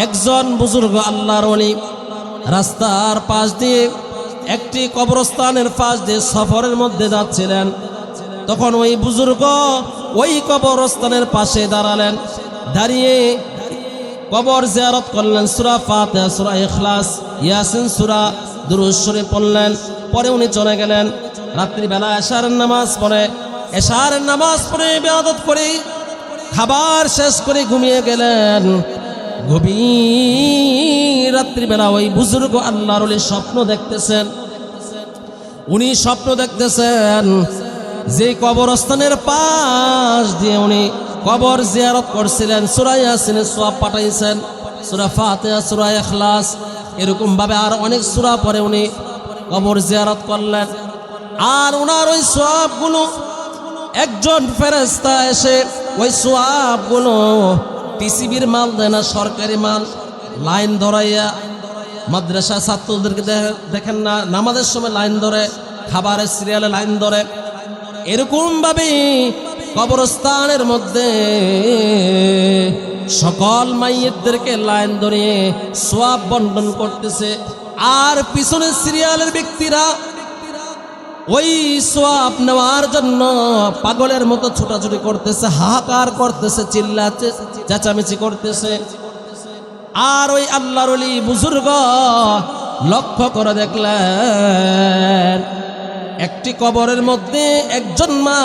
একজন বুজুর্গ আল্লাহর ওলি রাস্তার পাশ দিয়ে একটি কবরস্থানের পাশ দিয়ে সফরের মধ্যে যাচ্ছিলেন। তখন ওই বুজুর্গ ওই কবরস্থানের পাশে দাঁড়ালেন, দাঁড়িয়ে কবর জিয়ারত করলেন। সূরা ফাতিহা, সূরা ইখলাস, ইয়াসিন সূরা, দুরূদ শরীফ পড়লেন। পরে উনি চলে গেলেন। রাত্রিবেলা এশারের নামাজ পড়ে ইবাদত করে খাবার শেষ করে ঘুমিয়ে গেলেন। গভীর রাত্রিবেলা ওই বুজুর্গ আল্লাহর ওলি স্বপ্ন দেখতেছেন। উনি স্বপ্ন দেখতেছেন যে কবরস্থানের পাশ দিয়ে উনি কবর জিয়ারত করছিলেন, সূরা ইয়াসিনের সওয়াব পাঠাইছেন, সূরা ফাতিহা, সূরা ইখলাস, এরকম ভাবে আর অনেক সূরা পরে উনি কবর জিয়ারত করলেন। আর ওনার ওই সওয়াবগুলো একজন ফেরেশতা এসে ওই সওয়াবগুলো টিসিবির মাল দেয় না, সরকারি মাল, লাইন ধরাইয়া মাদ্রাসা ছাত্রদেরকে দেখেন না নামাজের সময় লাইন ধরে, খাবারের সিরিয়ালে লাইন ধরে, এরকম ভাবে কবরস্থানের মধ্যে সকল মাইয়িতদেরকে লাইন ধরিয়ে সওয়াব বন্টন করতেছে। আর পিছনের সিরিয়ালের ব্যক্তিরা ওই সওয়াব নেওয়ার জন্য পাগলের মতো ছোটাছুটি করতেছে, হাহাকার করতেছে, চিল্লাচ্ছে, চেঁচামেচি করতেছে। আর ওই আল্লাহর ওলি বুজুর্গ লক্ষ্য করে দেখলেন একটি কবরের মধ্যে একজন মা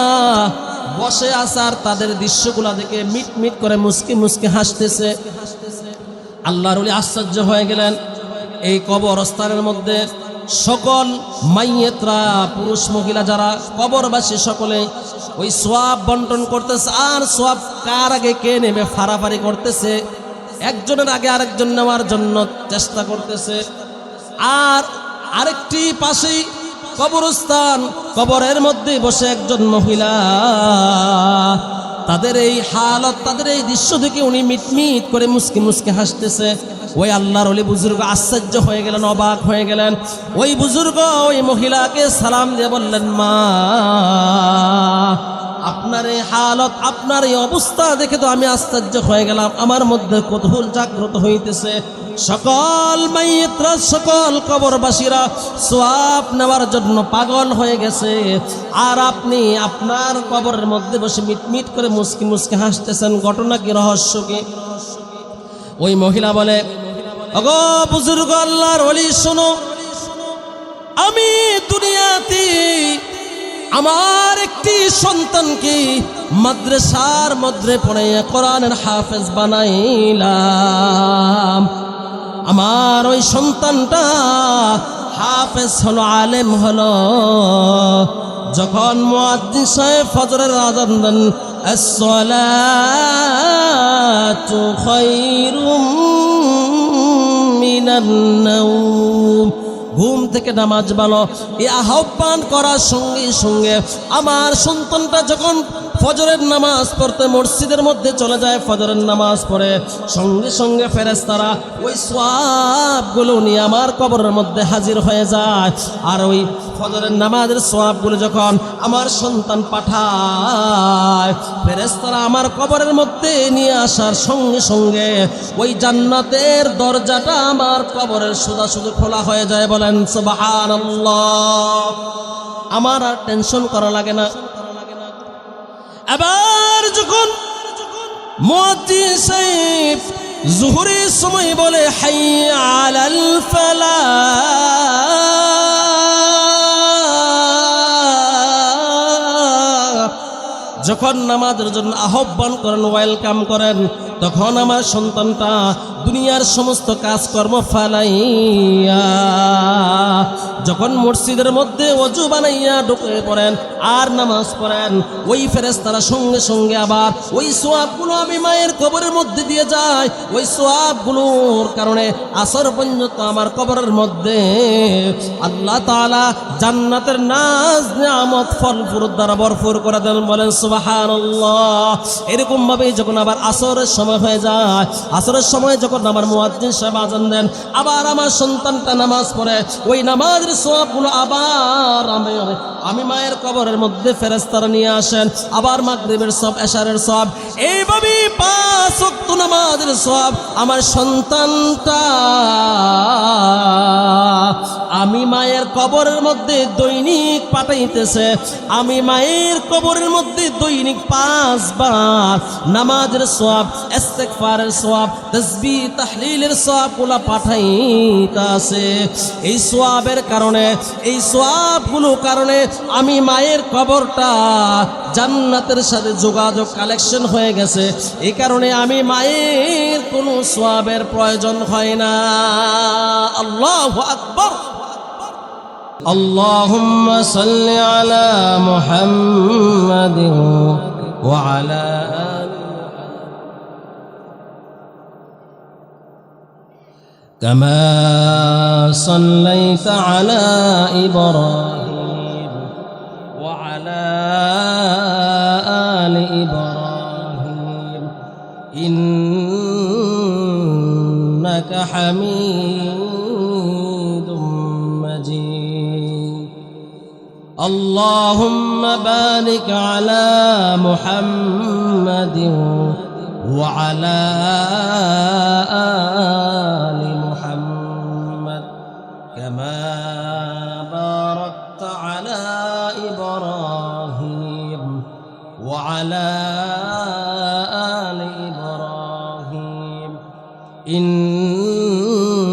বসে আছে, আর তাদের দৃশ্যগুলা দেখে মিট মিট করে মুস্কি মুস্কি হাসতেছে। আল্লাহর ওলি আশ্চর্য হয়ে গেলেন। এই কবরস্থানের মধ্যে সকল মাইয়েতরা, পুরুষ মহিলা যারা কবরবাসী, সকলে ওই সওয়াব বন্টন করতেছে। আর সওয়াব কার আগে কে নেবে ফাড়াফাড়ি করতেছে, একজনের আগে আরেকজন নেওয়ার জন্য চেষ্টা করতেছে। আর আরেকটি পাশেই কবরস্থান, কবরের মধ্যে বসে একজন মহিলা, তাদের এই হালত, তাদের এই দৃশ্য দেখে উনি মিটমিট করে মুস্কি মুস্কি হাসতেছে। ওই আল্লাহর ওলি বুজুর্গ আশ্চর্য হয়ে গেলেন, অবাক হয়ে গেলেন। ওই বুজুর্গ ওই মহিলাকে সালাম দিয়ে বললেন, মা, আপনার এই হালত, আপনার এই অবস্থা দেখে তো আমি আশ্চর্য হয়ে গেলাম, আমার মধ্যে কৌতূহল জাগ্রত হইতেছে। সকল মাইয়িতরা, সকল কবরবাসীরা সওয়াব নেওয়ার জন্য পাগল হয়ে গেছে, আর আপনি আপনার কবরের মধ্যে বসে মিটমিট করে মুস্কি মুস্কি হাসতেছেন, ঘটনা কি, রহস্য কি? ওই মহিলা বলে, ওগো বুজুর্গ আল্লাহর ওলি, শোনো, আমি দুনিয়াতে আমার একটি সন্তানকে মাদ্রাসার মধ্যে পড়াইয়া কোরআনের হাফেজ বানাইলাম। আমার ওই সন্তানটা হাফেজ হলো, আলেম হলো। যখন মুয়াজ্জিন সাহেব ফজরের আযান দেন, আসসালাতু খায়রুম মিনান নাওম, ঘুম থেকে নামাজ ভালো, এই আহ্বান করার সঙ্গে সঙ্গে আমার সন্তানটা যখন ফজরের নামাজ পড়তে মসজিদের মধ্যে চলে যায়, ফজরের নামাজ পড়ে, সঙ্গে সঙ্গে ফেরেশতারা ওই সওয়াবগুলো নিয়ে আমার কবরের মধ্যে হাজির হয়ে যায়। আর ওই ফজরের নামাজের সওয়াবগুলো যখন আমার সন্তান পাঠায়, ফেরেশতারা আমার কবরের মধ্যে নিয়ে আসার সঙ্গে সঙ্গে ওই জান্নাতের দরজাটা আমার কবরের সোজাসুজি খোলা হয়ে যায়। বলেন সুবহানাল্লাহ। আমার আর টেনশন করা লাগে না। এবার যখন মুয়াজ্জিন সাহেব জোহরের সময় বলে, হাইয়া আলাল ফালাহ, যখন নামাজের জন্য আহ্বান করেন, ওয়েলকাম করেন, তখন আমার সন্তানটা দুনিয়ার সমস্ত কাজকর্ম ফালাইয়া যখন মসজিদের মধ্যে ওযু বানাইয়া ঢুকে পড়েন আর নামাজ পড়েন, ওই ফেরেশতারা সঙ্গে সঙ্গে আবার ওই সওয়াবগুলো আমি মায়ের কবরের মধ্যে দিয়ে যায়। ওই সওয়াবগুলোর কারণে আসর পর্যন্ত আমার কবরের মধ্যে আল্লাহ তাআলা জান্নাতের নাজ নিয়ামত ফল ফুল দ্বারা ভরপুর করে দেন। বলেন সুবহানাল্লাহ। এরকম ভাবে যখন আবার আসরের সময় সময় হয়ে যায়, আসরের সময় যখন আমার মুয়াজ্জিন সাহেব আযান দেন, আবার আমার সন্তানটা নামাজ পড়ে, ওই নামাজের সওয়াবগুলো আবার আমি মায়ের কবরের মধ্যে ফেরেশতারা নিয়ে আসেন, আবার মাগরিবের সওয়াব, এশারের সওয়াব, এইভাবে 5 ওয়াক্ত নামাজের সওয়াব আমার সন্তানটা আমি মায়ের কবরের মধ্যে দৈনিক পাঠাইতেছে। আমি মায়ের কবরের মধ্যে দৈনিক 5 বার নামাজের সওয়াব, ইস্তিগফারের সওয়াব, তাসবিহ তাহলিলের সওয়াবগুলো পাঠাইতাছে। এই সওয়াবের কারণে, এই সওয়াবগুলোর কারণে আমি মায়ের কবরটা জান্নাতের সাথে যোগাযোগ কালেকশন হয়ে গেছে। এই কারণে আমি মায়ের কোনো সওয়াবের প্রয়োজন হয় না। আল্লাহু আকবার। আল্লাহুম্মা সাল্লি আলা মুহাম্মাদিন ওয়া আলা আলি কামা সাল্লাইতা আলা ইব্রাহিম ওয়া আলা আলি ইব্রাহিম ইন্নাকা হামিদুম মাজিদ। আল্লাহুম্মা বারিক আলা মুহাম্মাদিন ওয়া আলা আলি মুহাম্মাদ কামা বারাকতা আলা ইব্রাহিম ওয়া আলা আলি ইব্রাহিম ইন্নাকা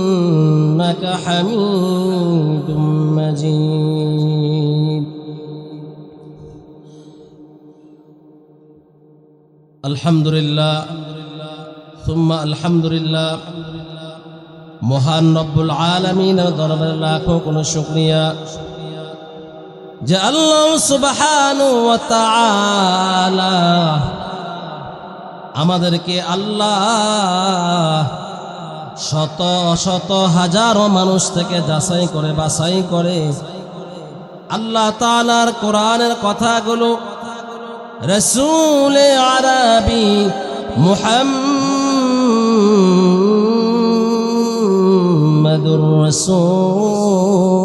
হামিদুম মাজিদ। আলহামদুলিল্লাহ সুম্মা আলহামদুলিল্লাহ। মহান রব্বুল আলামিনের দরবারে লাখো কোনো শুকরিয়া যে আল্লাহ সুবহানাহু ওয়া তাআলা আমাদেরকে আল্লাহ শত শত হাজারো মানুষ থেকে যাচাই করে বাছাই করে আল্লাহ তাআলার কোরআনের কথাগুলো রাসূলে আরবি মুহাম্মাদুর রাসূলুল্লাহ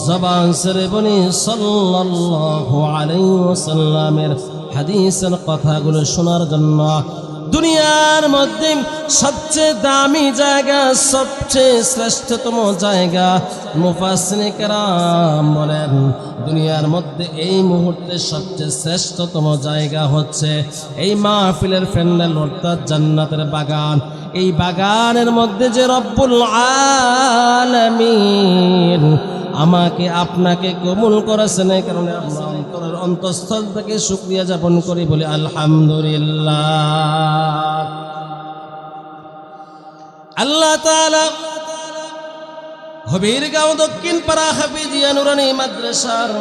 জবান সরে বলি সাল্লাল্লাহু আলাইহি ওয়াসাল্লামের হাদিসের কথাগুলো শোনার জন্য দুনিয়ার মধ্যে সবচেয়ে দামি জায়গা, সবচেয়ে শ্রেষ্ঠতম জায়গা মুফাসসিরিনে কেরাম বলেন দুনিয়ার মধ্যে এই মুহূর্তে সবচেয়ে শ্রেষ্ঠতম জায়গা হচ্ছে এই মাহফিলের প্যান্ডেল অর্থাৎ জান্নাতের বাগান। এই বাগানের মধ্যে যে রব্বুল আলামিন আমাকে আপনাকে কবুল করেছেন, এই কারণে আমরা অন্তরের অন্তঃস্থল থেকে শুকরিয়া জ্ঞাপন করি, বলি আলহামদুলিল্লাহ। আল্লাহ তাআলা হবিরগাঁও দক্ষিণ পাড়া হাফিজিয়া নুরানি মাদ্রাসার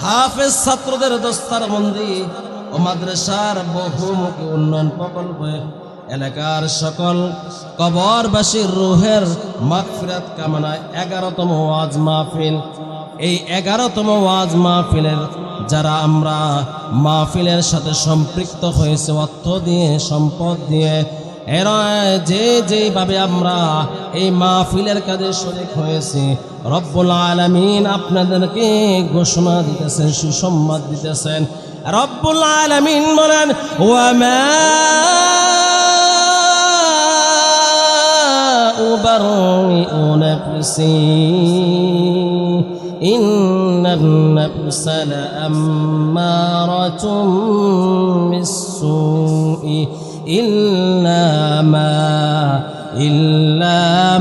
হাফেজ ছাত্রদের দস্তারবন্দি ও মাদ্রাসার বহুমুখী উন্নয়ন প্রকল্পে এলাকার সকল কবরবাসীর রুহের মাগফিরাত কামনায় 11তম ওয়াজ মাহফিল। এই 11তম ওয়াজ মাহফিলের যারা আমরা মাহফিলের সাথে সম্পৃক্ত হয়েছে অর্থ দিয়ে, সম্পদ দিয়ে, এরা যেভাবে আমরা এই মাহফিলের কাজে শরীক হয়েছি, রব্বুল আলামিন আপনাদেরকে ঘোষণা দিতেছেন, সুসংবাদ দিতেছেন। রব্বুল আলামিন বলেন ওয়ামা উবাররিউ নাফসি ইন্নান নাফসা লাআম্মারাতুম বিসসুই ইল্লা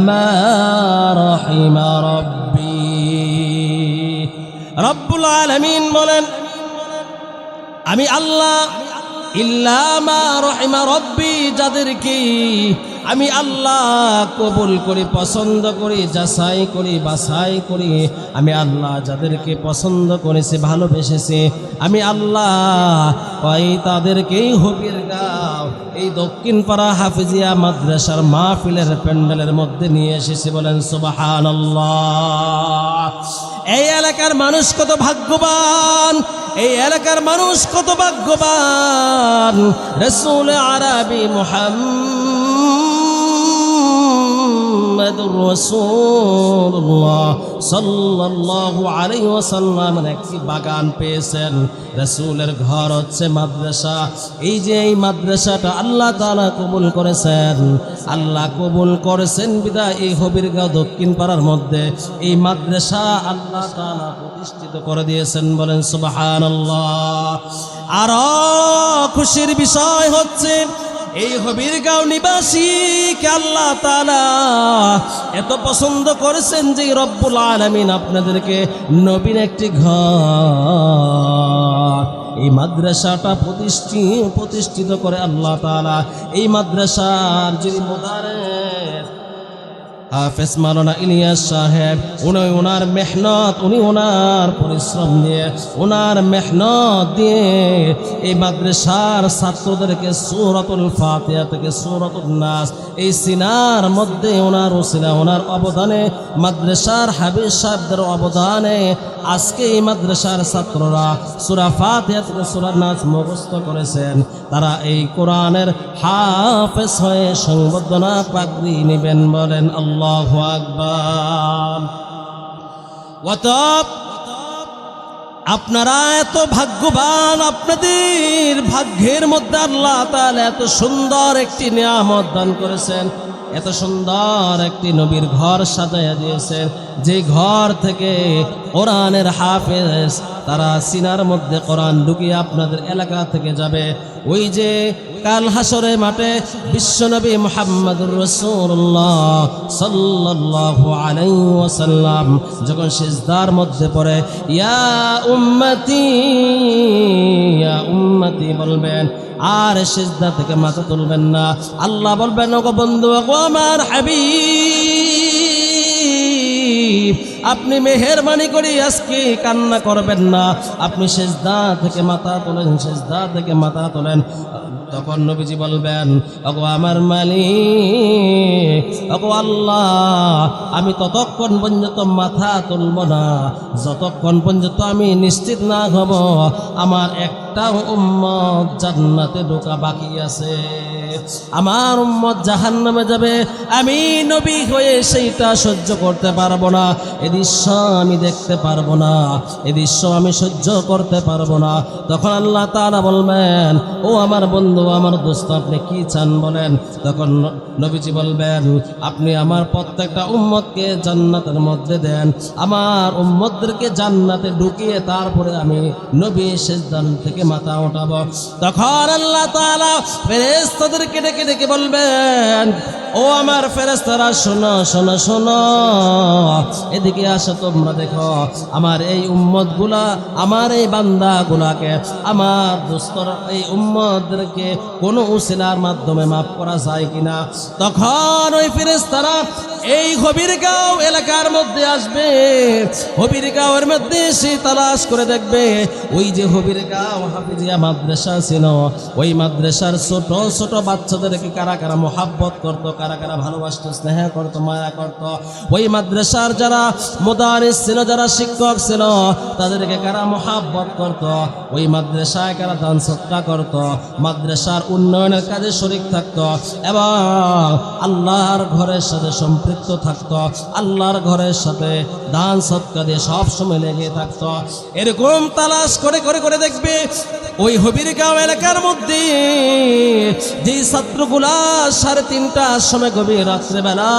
মা রাহিমা রাব্বি। রব্বুল আলামিন বলেন আমি আল্লাহ ইল্লা মা রাহিমা রাব্বি, যাদেরকে আমি আল্লাহ কবুল করি, পছন্দ করি, যাচাই করি, বাছাই করি, আমি আল্লাহ যাদেরকে পছন্দ করেছি, ভালোবেসেছি, আমি আল্লাহ ওই তাদেরকেই হবিরগাঁও এই দক্ষিণ পাড়া হাফিজিয়া মাদ্রাসার মাহফিলের প্যান্ডেলের মধ্যে নিয়ে এসেছি। বলেন সুবহানাল্লাহ। এই এলাকার মানুষ কত ভাগ্যবান, এই এলাকার মানুষ কত ভাগ্যবান। রাসূল আরবি মুহাম্মাদুর রাসূলুল্লাহ সাল্লাল্লাহু আলাইহি ওয়াসাল্লামের একটি বাগান পেয়েছেন। রাসূলের ঘর হচ্ছে মাদ্রাসা। এই যে এই মাদ্রাসাটা আল্লাহ তাআলা কবুল করেছেন, আল্লাহ কবুল করেছেন বিধায় এই হবিরগাঁও দক্ষিণ পাড়ার মধ্যে এই মাদ্রাসা আল্লাহ তাআলা প্রতিষ্ঠিত করে দিয়েছেন। বলেন সুবহানাল্লাহ। আরো খুশির বিষয় হচ্ছে এই হবিরগাঁও নিবাসীকে আল্লাহ তাআলা এত পছন্দ করেছেন যে রব্বুল আলামিন আপনাদেরকে নবীন একটি ঘর, এই মাদ্রাসাটা প্রতিষ্ঠিত করে আল্লাহ তাআলা। এই মাদ্রাসার যিনি মুদারিস হাফেজ মাওলানা ইলিয়াস সাহেব, উনি ওনার মেহনত, উনি ওনার পরিশ্রম দিয়ে, ওনার মেহনত দিয়ে এই মাদ্রাসার ছাত্রদেরকে সূরাতুল ফাতিহা থেকে সূরাতুন নাস এই সিনার মধ্যে ওনার ওসিলা, ওনার অবদানে, মাদ্রাসার হাবিব সাহেবদের অবদানে আজকে এই মাদ্রাসার ছাত্ররা সূরা ফাতিহা থেকে সূরা নাস মুখস্থ করেছেন। তারা এই কোরআনের হাফেজ হয়ে সংবর্ধনা পাগড়ি নেবেন। বলেন আল্লাহু আকবার। আপনারা এত ভাগ্যবান, আপনাদের ভাগ্যের মধ্যে আল্লাহ তাআলা এত সুন্দর একটি নিয়ামত দান করেছেন, এত সুন্দর একটি নবীর ঘর সাজাইয়া দিয়েছেন, যে ঘর থেকে কোরআনের হাফেজ তারা সিনার মধ্যে কোরআন ঢুকিয়ে আপনাদের এলাকা থেকে যাবে। ওই যে কাল হাসরের মাঠে বিশ্বনবী মুহাম্মদুর রাসূলুল্লাহ সাল্লাল্লাহু আলাইহি ওয়াসাল্লাম যখন সিজদার মধ্যে পড়ে ইয়া উম্মতি বলবেন, আর সিজদা থেকে মাথা তুলবেন না। আল্লাহ বলবেন, ওগো বন্ধু, ওগো আমার হাবিব, আপনি মেহেরবানি করে আজকে কান্না করবেন না, আপনি সিজদা থেকে মাথা তোলেন, সিজদা থেকে মাথা তোলেন। তখন নবীজি বলবেন, ওগো আমার মালিক, ওগো আল্লাহ, আমি ততক্ষণ পর্যন্ত মাথা তুলব না যতক্ষণ পর্যন্ত আমি নিশ্চিত না হব আমার একটা উম্মত জান্নাতে ঢোকা বাকি আছে, আমার উম্মত জাহান্নামে যাবে। আমি নবী হয়ে সেইটা সহ্য করতে পারবো না, এ দৃশ্য আমি দেখতে পারবো না, এ দৃশ্য আমি সহ্য করতে পারবো না। তখন আল্লাহ তাআলা বলবেন, ও আমার বন্ধু, আমার দোস্ত, আপনি কি চান বলেন? তখন নবীজি বলবেন, আপনি আমার প্রত্যেকটা উম্মতকে জান্নাতের মধ্যে দেন, আমার উম্মতদেরকে জান্নাতে ঢুকিয়ে তারপরে আমি নবী সিজদা থেকে মাথা উঠাবো। তখন আল্লাহ তাআলা ফেরেশতাদেরকে ডেকে ডেকে বলবেন, ও আমার ফেরেশতারা, শোনো শোনো শোনো, এদিকে আসো, তোমরা দেখো আমার এই উম্মতগুলা, আমার এই বান্দাগুলাকে, আমার দোস্তর এই উম্মতদেরকে কোনো উসিলার মাধ্যমে মাফ করা যায় কিনা। তখন ওই ফেরেশতারা এই হবিরগাঁও এলাকার মধ্যে আসবে, হবিরগাঁওয়ের মধ্যে সে তালাশ করে দেখবে ওই যে হবিরগাঁও হাফিজিয়া মাদ্রাসা ছিল, ওই মাদ্রাসার ছোট ছোট বাচ্চাদেরকে কারা কারা মোহাব্বত করত, কারা কারা ভালোবাসত, স্নেহ করত, মায়া করত। ওই মাদ্রাসার যারা মুদারিস ছিল, যারা শিক্ষক ছিল, তাদেরকে কারা মোহাব্বত করত, ওই মাদ্রাসায় কারা দান সদকা করত, মাদ্রাসার উন্নয়নের কাজে শরীক থাকত এবং আল্লাহর ঘরের সাথে সম্পৃক্ত থাকত, আল্লাহর ঘরের সাথে দান সদকা দিয়ে সব সময় লেগে থাকত। এরকম তালাশ করে করে করে দেখবে ওই হবিরগাঁও এলাকার মধ্যে যে ছাত্রগুলা 3:30টার সময় গভীর রাত্রেবেলা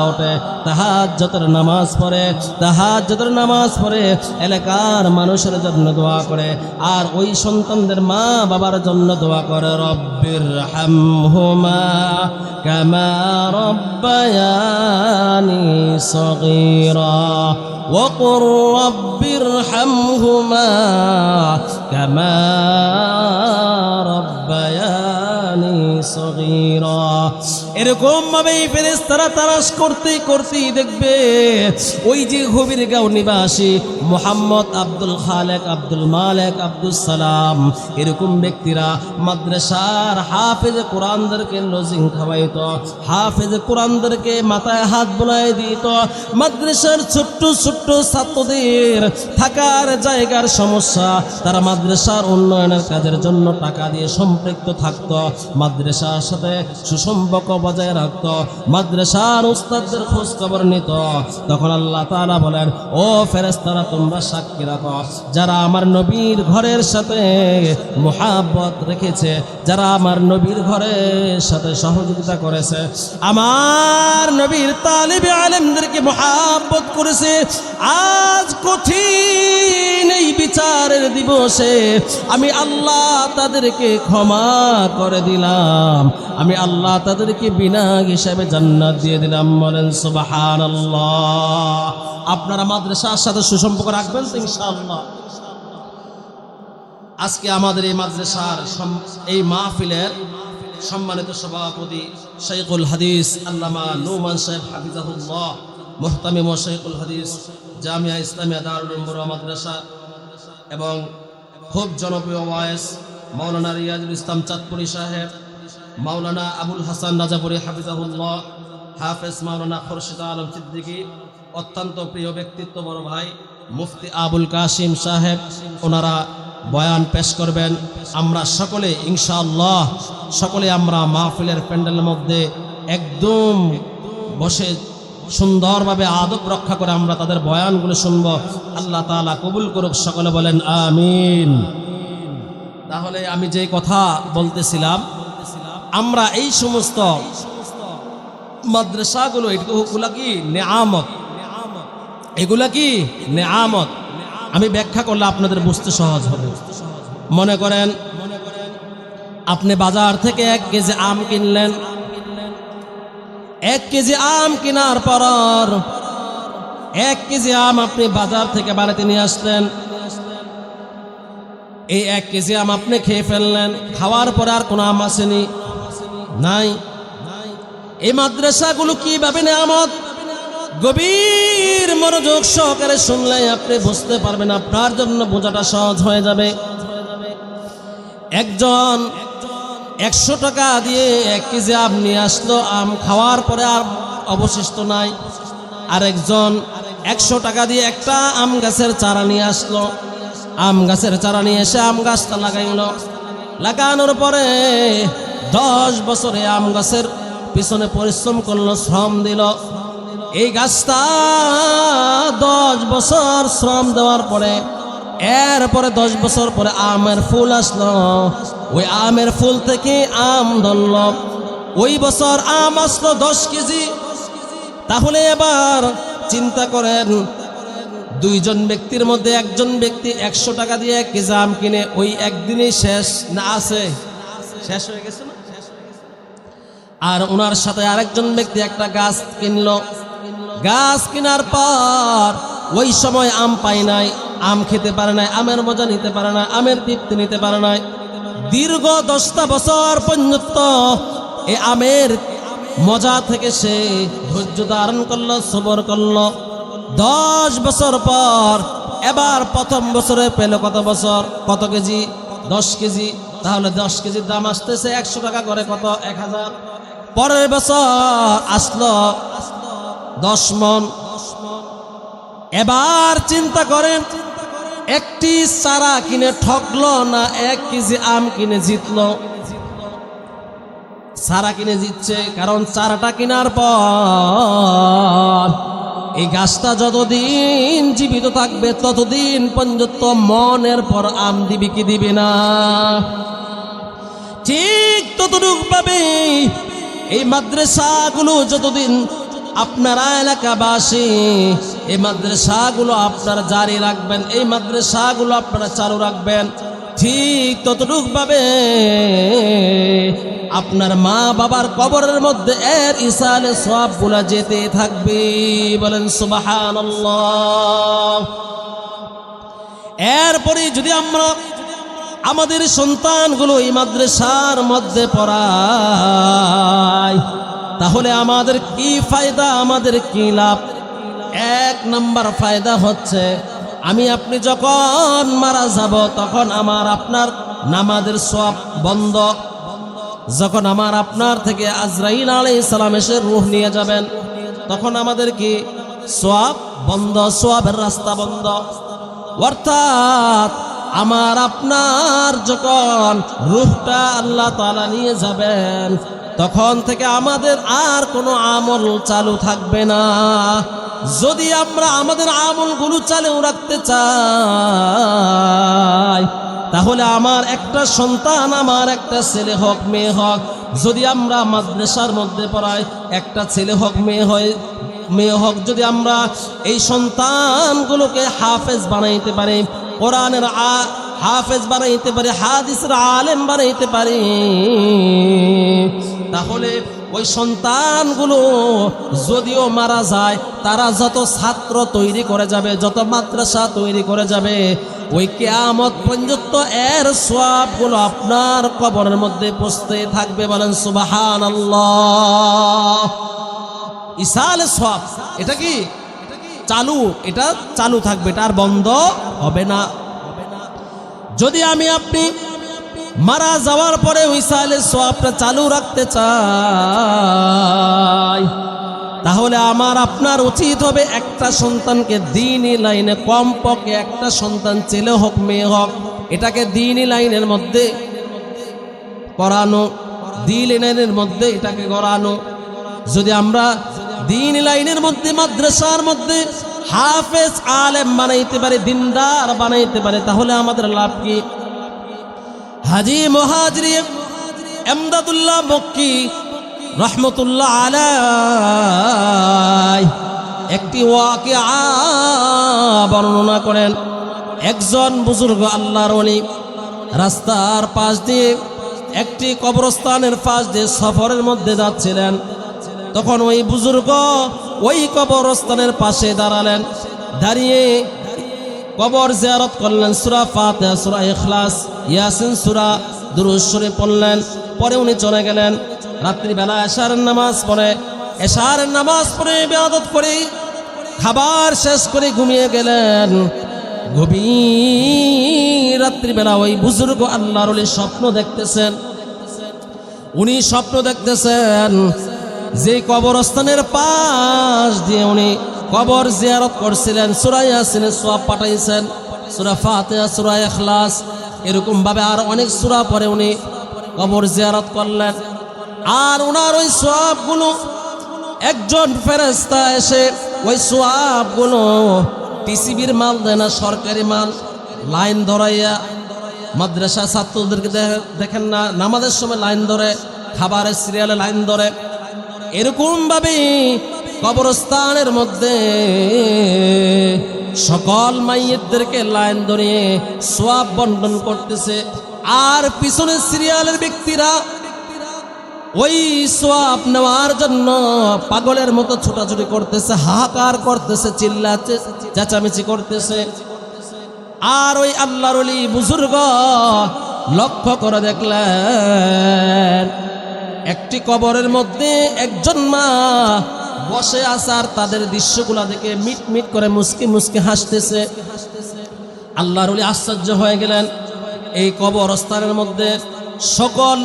ওঠে, তাহাজ্জুদের নামাজ পড়ে, তাহাজ্জুদের নামাজ পড়ে এলাকার মানুষের জন্য দোয়া করে, আর ওই সন্তানদের মা বাবার জন্য দোয়া করে, রব্বির হামহুমা কামা রব্বায়ানি সগীরা ওয়াকুর রব্বির হামহুমা কামা রব্বায়ানি সগীরা। এরকম ভাবে ফেরেশতারা তালাশ করতে করতেই দেখবে ওই যে গভীরগাঁও নিবাসী মোহাম্মদ আব্দুল খালেক, আব্দুল মালেক, আব্দুল সালাম, এরকম ব্যক্তিরা মাদ্রাসার হাফেজ কোরআনদেরকে লজিং খাওয়াইত, হাফেজ কোরআনদেরকে মাথায় হাত বুলাই দিত। মাদ্রাসার ছোট্ট ছোট্ট ছাত্রদের থাকার জায়গার সমস্যা, তারা মাদ্রাসার উন্নয়নের কাজের জন্য টাকা দিয়ে সম্পৃক্ত থাকত, মাদ্রাসার সাথে সুসম্পর্ক বজায় রাখত, মাদ্রাসার উস্তাদদের খোঁজ খবর নিত। তখন আল্লাহ তাআলা বলেন, ও ফেরেশতারা তোমরা সাক্ষী রাখো, যারা আমার নবীর ঘরের সাথে মুহাব্বত রেখেছে, যারা আমার নবীর ঘরের সাথে সহযোগিতা করেছে, আমার নবীর তালিবে আলেমদেরকে মুহাব্বত করেছে, আজ কঠিন এই বিচারের দিবসে আমি আল্লাহ তাদেরকে ক্ষমা করে দিলাম, আমি আল্লাহ তাদেরকে বিনা হিসাবে জান্নাত দিয়ে দিলাম। বলেন সুবহানাল্লাহ। আপনারা মাদ্রাসার সাথে সুসম্পর্ক রাখবেন তো ইনশাআল্লাহ? আজকে আমাদের এই মাদ্রাসার এই মাহফিলের সম্মানিত সভাপতি শাইখুল হাদিস আল্লামা নোমান সাহেব হাফিজাহুল্লাহ, মুহতামিম ও শাইখুল হাদিস জামিয়া ইসলামিয়া দারুল উলুম মাদ্রাসা, এবং খুব জনপ্রিয় ওয়াইস মাওলানা রিয়াজুল ইসলাম চাঁদপুরি সাহেব, মাওলানা আবুল হাসান রাজাপুরি হাফিজাহুল্লাহ, হাফেজ মাওলানা খুরশিদ আলম সিদ্দিকী, অত্যন্ত প্রিয় ব্যক্তিত্ব বড় ভাই মুফতি আবুল কাসিম সাহেব, ওনারা বয়ান পেশ করবেন। আমরা সকলে ইনশাআল্লাহ সকলে আমরা মাহফিলের প্যান্ডেলের মধ্যে একদম বসে সুন্দরভাবে আদব রক্ষা করে আমরা তাদের বয়ানগুলো শুনব। আল্লাহ তাআলা কবুল করুক, সকলে বলেন আমিন। তাহলে আমি যে কথা বলতেছিলাম, আমরা এই সমস্ত মাদ্রাসাগুলো এগুলা কি নেয়ামত, এগুলা কি নেয়ামত। আমি ব্যাখ্যা করলে আপনাদের বুঝতে সহজ হবে। মনে করেন আপনি বাজার থেকে 1 কেজি আম কিনলেন, 1 কেজি আম কেনার পর 1 কেজি আম আপনি বাজার থেকে বাড়িতে নিয়ে আসলেন। এই 1 কেজি আম আপনি খেয়ে ফেললেন, খাওয়ার পরে আর কোনো আম আসেনি, নাই। এই মাদ্রাসাগুলো কিভাবে নেয়ামত, গভীর মনোযোগ সহকারে শুনলে আপনি বুঝতে পারবেন, আপনার জন্য বোঝাটা সহজ হয়ে যাবে। একজন 100 টাকা দিয়ে 1 কেজি আম নিয়ে আসলো, আম খাওয়ার পরে আর অবশিষ্ট নাই। আরেকজন 100 টাকা দিয়ে একটা আম গাছের চারা নিয়ে আসলো, আম গাছের চারা নিয়ে এসে আম গাছটা লাগাইল, লাগানোর পরে 10 বছরে আম গাছের পিছনে পরিশ্রম করলো, শ্রম দিল। এই গাছটা 10 বছর শ্রম দেওয়ার পরে, এরপরে 10 বছর পরে আমের ফুল আসলো, ওই আমের ফুল থেকে আম ধরল, ওই বছর আম আসলো 10 কেজি। তাহলে এবার চিন্তা করেন, 2 জন ব্যক্তির মধ্যে একজন ব্যক্তি 100 টাকা দিয়ে 1 কেজি আম কিনে ওই একদিনেই শেষ না আছে, শেষ হয়ে গেছে না? আর ওনার সাথে আরেকজন ব্যক্তি একটা গাছ কিনলো, গাছ কেনার পর ওই সময় আম পায় নাই, আম খেতে পারে নাই, আমের মজা নিতে পারে না, আমের তৃপ্তি নিতে পারে নাই। দীর্ঘ 10টা বছর পর্যন্ত এই আমের মজা থেকে সে ধৈর্য ধারণ করলো, সবর করলো। 10 বছর পর এবার প্রথম বছরে পেল কত বছর, কত কেজি? 10 কেজি। তাহলে 10 কেজির দাম আসতেছে 100 টাকা করে, কত? 1000। পরের বছর আসলো 10 মণ। এবার চিন্তা করেন, একটি চারা কিনে ঠকলো না 1 কেজি আম কিনে জিতলো? চারা কিনে জিতছে, কারণ চারাটা কেনার পর এই গাছটা যতদিন জীবিত থাকবে ততদিন পর্যন্ত মনের পর আম দিবি কি দিবি না? ঠিক ততটুকু ভাবে এই মাদ্রাসাগুলো যতদিন আপনারা এলাকাবাসী এই মাদ্রাসাগুলো আপনারা জারি রাখবেন, এই মাদ্রাসাগুলো আপনারা চালু রাখবেন, ঠিক ততটুকু ভাবে আপনার মা বাবার কবরের মধ্যে এর ইসালে সওয়াবগুলো যেতে থাকবে। বলেন সুবহানাল্লাহ। এরপরে যদি আমরা আমাদের সন্তানগুলো এই মাদ্রাসার মধ্যে পড়ায়, তাহলে আমাদের কি ফায়দা, আমাদের কি লাভ? এক নাম্বার ফায়দা হচ্ছে, আমি আপনি যখন মারা যাব তখন আমার আপনার নামাজের সওয়াব বন্ধ। যখন আমার আপনার থেকে আজরাইল আলাইহিস সালাম এসে রূহ নিয়ে যাবেন, তখন আমাদের কি সওয়াব বন্ধ, সওয়াবের রাস্তা বন্ধ। অর্থাৎ আমার আপনার যখন রূহটা আল্লাহ তাআলা নিয়ে যাবেন, তখন থেকে আমাদের আর কোনো আমল চালু থাকবে না। যদি আমরা আমাদের আমলগুলো চালু রাখতে চাই, তাহলে আমার একটা সন্তান, আমার একটা ছেলে হোক মেয়ে হোক, যদি আমরা মাদ্রাসার মধ্যে পড়াই, একটা ছেলে হোক মেয়ে হোক, যদি আমরা এই সন্তানগুলোকে হাফেজ বানাইতে পারি, কোরআনের হাফেজ বানাইতে পারি, হাদিসের আলেম বানাইতে পারি, তাহলে ওই সন্তানগুলো যদিও মারা যায়, তারা যত ছাত্র তৈরি করে যাবে, যত মাদ্রাসা তৈরি করে যাবে, ওই কিয়ামত পর্যন্ত এর সওয়াবগুলো আপনার কবরের মধ্যে পৌঁছতে থাকবে। বলেন সুবহানাল্লাহ। ইসালে সওয়াব, এটা কি চালু, এটা চালু থাকবে, এটা আর বন্ধ হবে না। যদি আমি আপনি মারা যাওয়ার পরে ওই ইসালে সওয়াবটা চালু রাখতে চাই, তাহলে আমার আপনার উচিত হবে একটা সন্তানকে দ্বীনি লাইনে, কমপক্ষে একটা সন্তান ছেলে হোক মেয়ে হোক, এটাকে দ্বীনি লাইনের মধ্যে পড়ানো, দ্বীনি লাইনের মধ্যে এটাকে গড়ানো। যদি আমরা দ্বীনি লাইনের মধ্যে, মাদ্রাসার মধ্যে হাফেজ আলেম বানাইতে পারি, দিনদার বানাইতে পারি, তাহলে আমাদের লাভ কি? হাজী মুহাজির এমদাদুল্লাহ মক্কি রহমতুল্লাহ আলাইহি একটি ওয়াকিয়া বর্ণনা করেন। একজন বুজুর্গ আল্লাহর ওলি রাস্তার পাশ দিয়ে, একটি কবরস্থানের পাশ দিয়ে সফরের মধ্যে যাচ্ছিলেন। তখন ওই বুজুর্গ ওই কবরস্থানের পাশে দাঁড়ালেন, দাঁড়িয়ে কবর জিয়ারত করলেন। সূরা ফাতিহা, সূরা ইখলাস, ইয়াসিন সূরা, দুরূদ শরীফ পড়লেন। পরে উনি চলে গেলেন। রাত্রিবেলা এশারের নামাজ পড়ে, এশারের নামাজ পড়ে ইবাদত করে খাবার শেষ করে ঘুমিয়ে গেলেন। গভীর রাত্রিবেলা ওই বুজুর্গ আল্লাহর ওলি স্বপ্ন দেখতেছেন। উনি স্বপ্ন দেখতেছেন যে কবরস্থানের পাশ দিয়ে উনি কবর জিয়ারত করছিলেন, সূরা ইয়াসিনের সওয়াব পাঠাইছেন, সূরা ফাতিহা, সূরা ইখলাস, এরকম ভাবে আর অনেক সূরা পরে উনি কবর জিয়ারত করলেন। আর ওনার ওই সওয়াবগুলো একজন ফেরেশতা এসে ওই সওয়াবগুলো টিসিবির মাল দেয় না, সরকারি মাল, লাইন ধরাইয়া মাদ্রাসা ছাত্রদেরকে দেখেন না, নামাজের সময় লাইন ধরে, খাবারের সিরিয়ালে লাইন ধরে, এরকম ভাবে কবরস্থানের মধ্যে সকল মাইয়িতদেরকে লাইন ধরিয়ে সওয়াব বন্টন করতেছে। আর পিছনের সিরিয়ালের ব্যক্তিরা ওই সওয়াব নেওয়ার জন্য পাগলের মতো ছোটাছুটি করতেছে, হাহাকার করতেছে, চিল্লাচ্ছে, চেঁচামেচি করতেছে। আর ওই আল্লাহর ওলি বুজুর্গ লক্ষ্য করে দেখলেন একটি কবরের মধ্যে একজন মা বসে আছে, আর তাদের দৃশ্যগুলা দেখে মিট মিট করে মুস্কি মুস্কি হাসতেছে। আল্লাহর ওলি আশ্চর্য হয়ে গেলেন। এই কবরস্থানের মধ্যে সকল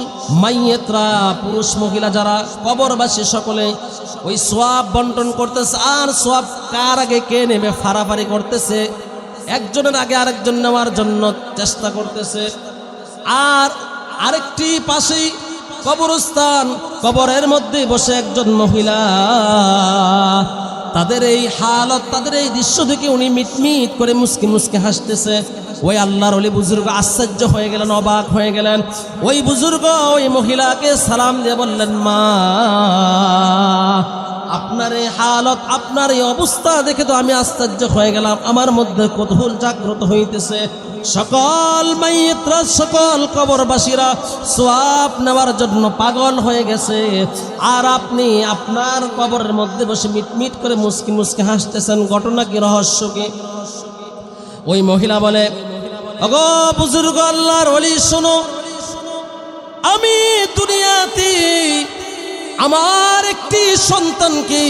মাইয়েতরা, পুরুষ মহিলা যারা কবরবাসী, সকলে ওই সওয়াব বন্টন করতেছে। আর সওয়াব কার আগে কে নেবে ফাড়াফাড়ি করতেছে, একজনের আগে আরেকজন নেওয়ার জন্য চেষ্টা করতেছে। আর আরেকটি পাশেই কবরস্থান, কবরের মধ্যে বসে একজন মহিলা, তাদের এই হালত, তাদের এই দৃশ্য দেখে উনি মিটমিট করে মুস্কি মুস্কি হাসতেছে। ওই আল্লাহর ওলি বুজুর্গ আশ্চর্য হয়ে গেলেন, অবাক হয়ে গেলেন। ওই বুজুর্গ ওই মহিলাকে সালাম দিয়ে বললেন, মা, আপনার এই হালত, আপনার এই অবস্থা দেখে তো আমি আশ্চর্য হয়ে গেলাম, আমার মধ্যে কৌতূহল জাগ্রত হইতেছে। সকল মাইয়িতরা, সকল কবরবাসীরা সওয়াব নেওয়ার জন্য পাগল হয়ে গেছে, আর আপনি আপনার কবরের মধ্যে বসে মিটমিট করে মুস্কি মুস্কি হাসতেছেন, ঘটনা কি, রহস্য কি? ওই মহিলা বলে, ওগো বুজুর্গ আল্লাহর ওলি শোনো, আমি দুনিয়াতে আমার একটি সন্তানকে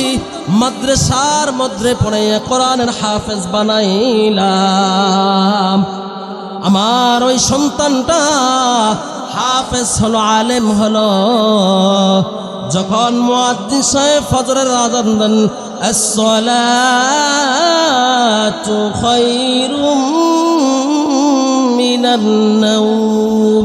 মাদ্রাসার মধ্যে পড়াইয়া কোরআনের হাফেজ বানাইলাম। আমার ওই সন্তানটা হাফেজ হলো, আলেম হলো। যখন মুয়াজ্জিন সাহেব ফজরের আযান দেন, আসসালাতু খায়রুম মিনান নাওম,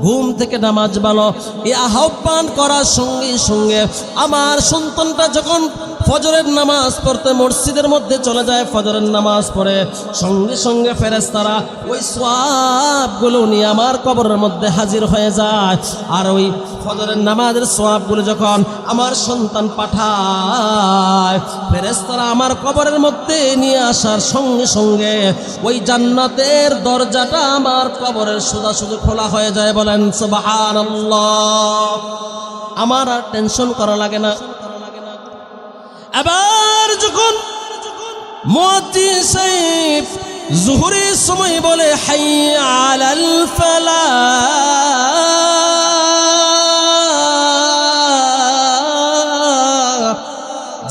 ঘুম থেকে নামাজ ভালো, এই আহ্বান করার সঙ্গে সঙ্গে আমার সন্তানটা যখন ফজরের নামাজ পড়তে মসজিদের মধ্যে চলে যায়, ফজরের নামাজ পড়ে সঙ্গে সঙ্গে ফেরেশতারা ওই সওয়াবগুলো নিয়ে আমার কবরের মধ্যে হাজির হয়ে যায়। আর ওই ফজরের নামাজের সওয়াবগুলো যখন আমার সন্তান পাঠায়, ফেরেশতারা আমার কবরের মধ্যে নিয়ে আসার সঙ্গে সঙ্গে ওই জান্নাতের দরজাটা আমার কবরের সোজাসুজি খোলা হয়ে যায়। বলেন সুবহানাল্লাহ। আমার আর টেনশন করা লাগে না। এবার যখন মুয়াজ্জিন সাহেব জোহরের সময় বলে হাইয়া আলাল ফালাহ,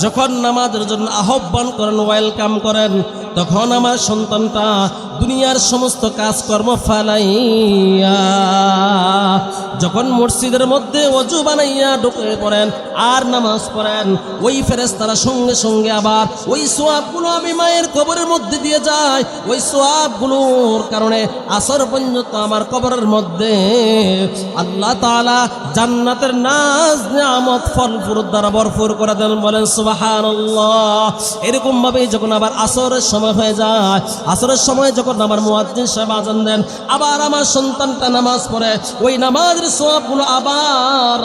যখন নামাজের জন্য আহ্বান করেন, ওয়েলকাম করেন, তখন আমার সন্তানটা দুনিয়ার সমস্ত কাজকর্ম ফালাইয়া যখন মসজিদের মধ্যে ওযু বানাইয়া ঢুকে পড়েন আর নামাজ পড়েন, ওই ফেরেশতারা সঙ্গে সঙ্গে আবার ওই সওয়াবগুলো আমি মায়ের কবরের মধ্যে দিয়ে যায়। ওই সওয়াবগুলোর কারণে আসর পর্যন্ত আমার কবরের মধ্যে আল্লাহ তাআলা জান্নাতের নাজ নিয়ামত ফল ফুরুত দ্বারা ভরপুর করে দেন। বলেন সুবহানাল্লাহ। এরকম ভাবে যখন আবার আসরের সময় হয়ে যায়, আসরের সময় যখন আমার মুয়াজ্জিন সাহেব আযান দেন, আবার আমার সন্তানটা নামাজ পড়ে, ওই নামাজের সওয়াবগুলো আবার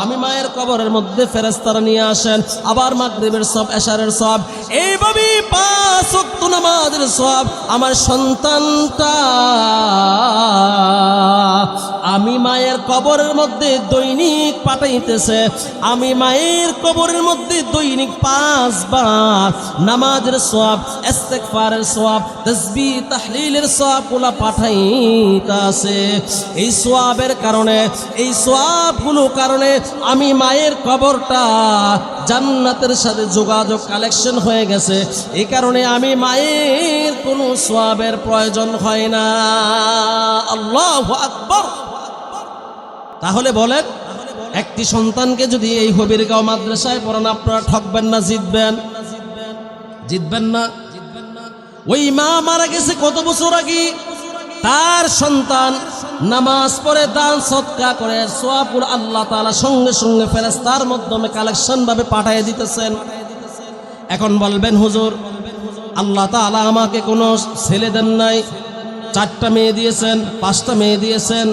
আমি মায়ের কবরের মধ্যে ফেরেশতারা নিয়ে আসেন। আবার মাগরিবের সওয়াব, এশারের সওয়াব, এইভাবে 5 ওয়াক্ত নামাজের সওয়াব আমার সন্তানটা আমি মায়ের কবরের মধ্যে দৈনিক পাঠাইতেছে। আমি মায়ের কবরের মধ্যে দৈনিক 5 বার নামাজের সওয়াব, ইস্তিগফারের সওয়াব, তাসবিহ তাহলিলের সওয়াবগুলো পাঠাইতাছে। এই সওয়াবের কারণে, এই সওয়াবগুলোর কারণে আমি মায়ের কবরটা জান্নাতের সাথে যোগাযোগ কালেকশন হয়ে গেছে। এই কারণে আমি মায়ের কোনো সওয়াবের প্রয়োজন হয় না। আল্লাহু আকবার। তাহলে বলেন, একটি সন্তানকে যদি এই হবিরগাঁও মাদ্রাসায় পড়ান, আপনারা ঠকবেন না জিতবেন? জিতবেন না? ওই মা মারা গেছে কত বছর আগে, তার সন্তান নামাজ পড়ে দান সদকা করে সওয়াবুল আল্লাহ তাআলা সঙ্গে সঙ্গে ফেরেশতার মাধ্যমে কালেকশন ভাবে পাঠিয়ে দিতেছেন। এখন বলবেন, হুজুর আল্লাহ তাআলা আমাকে কোনো ছেলে দেন নাই, 4টা মেয়ে দিয়েছেন, 5টা মেয়ে দিয়েছেন,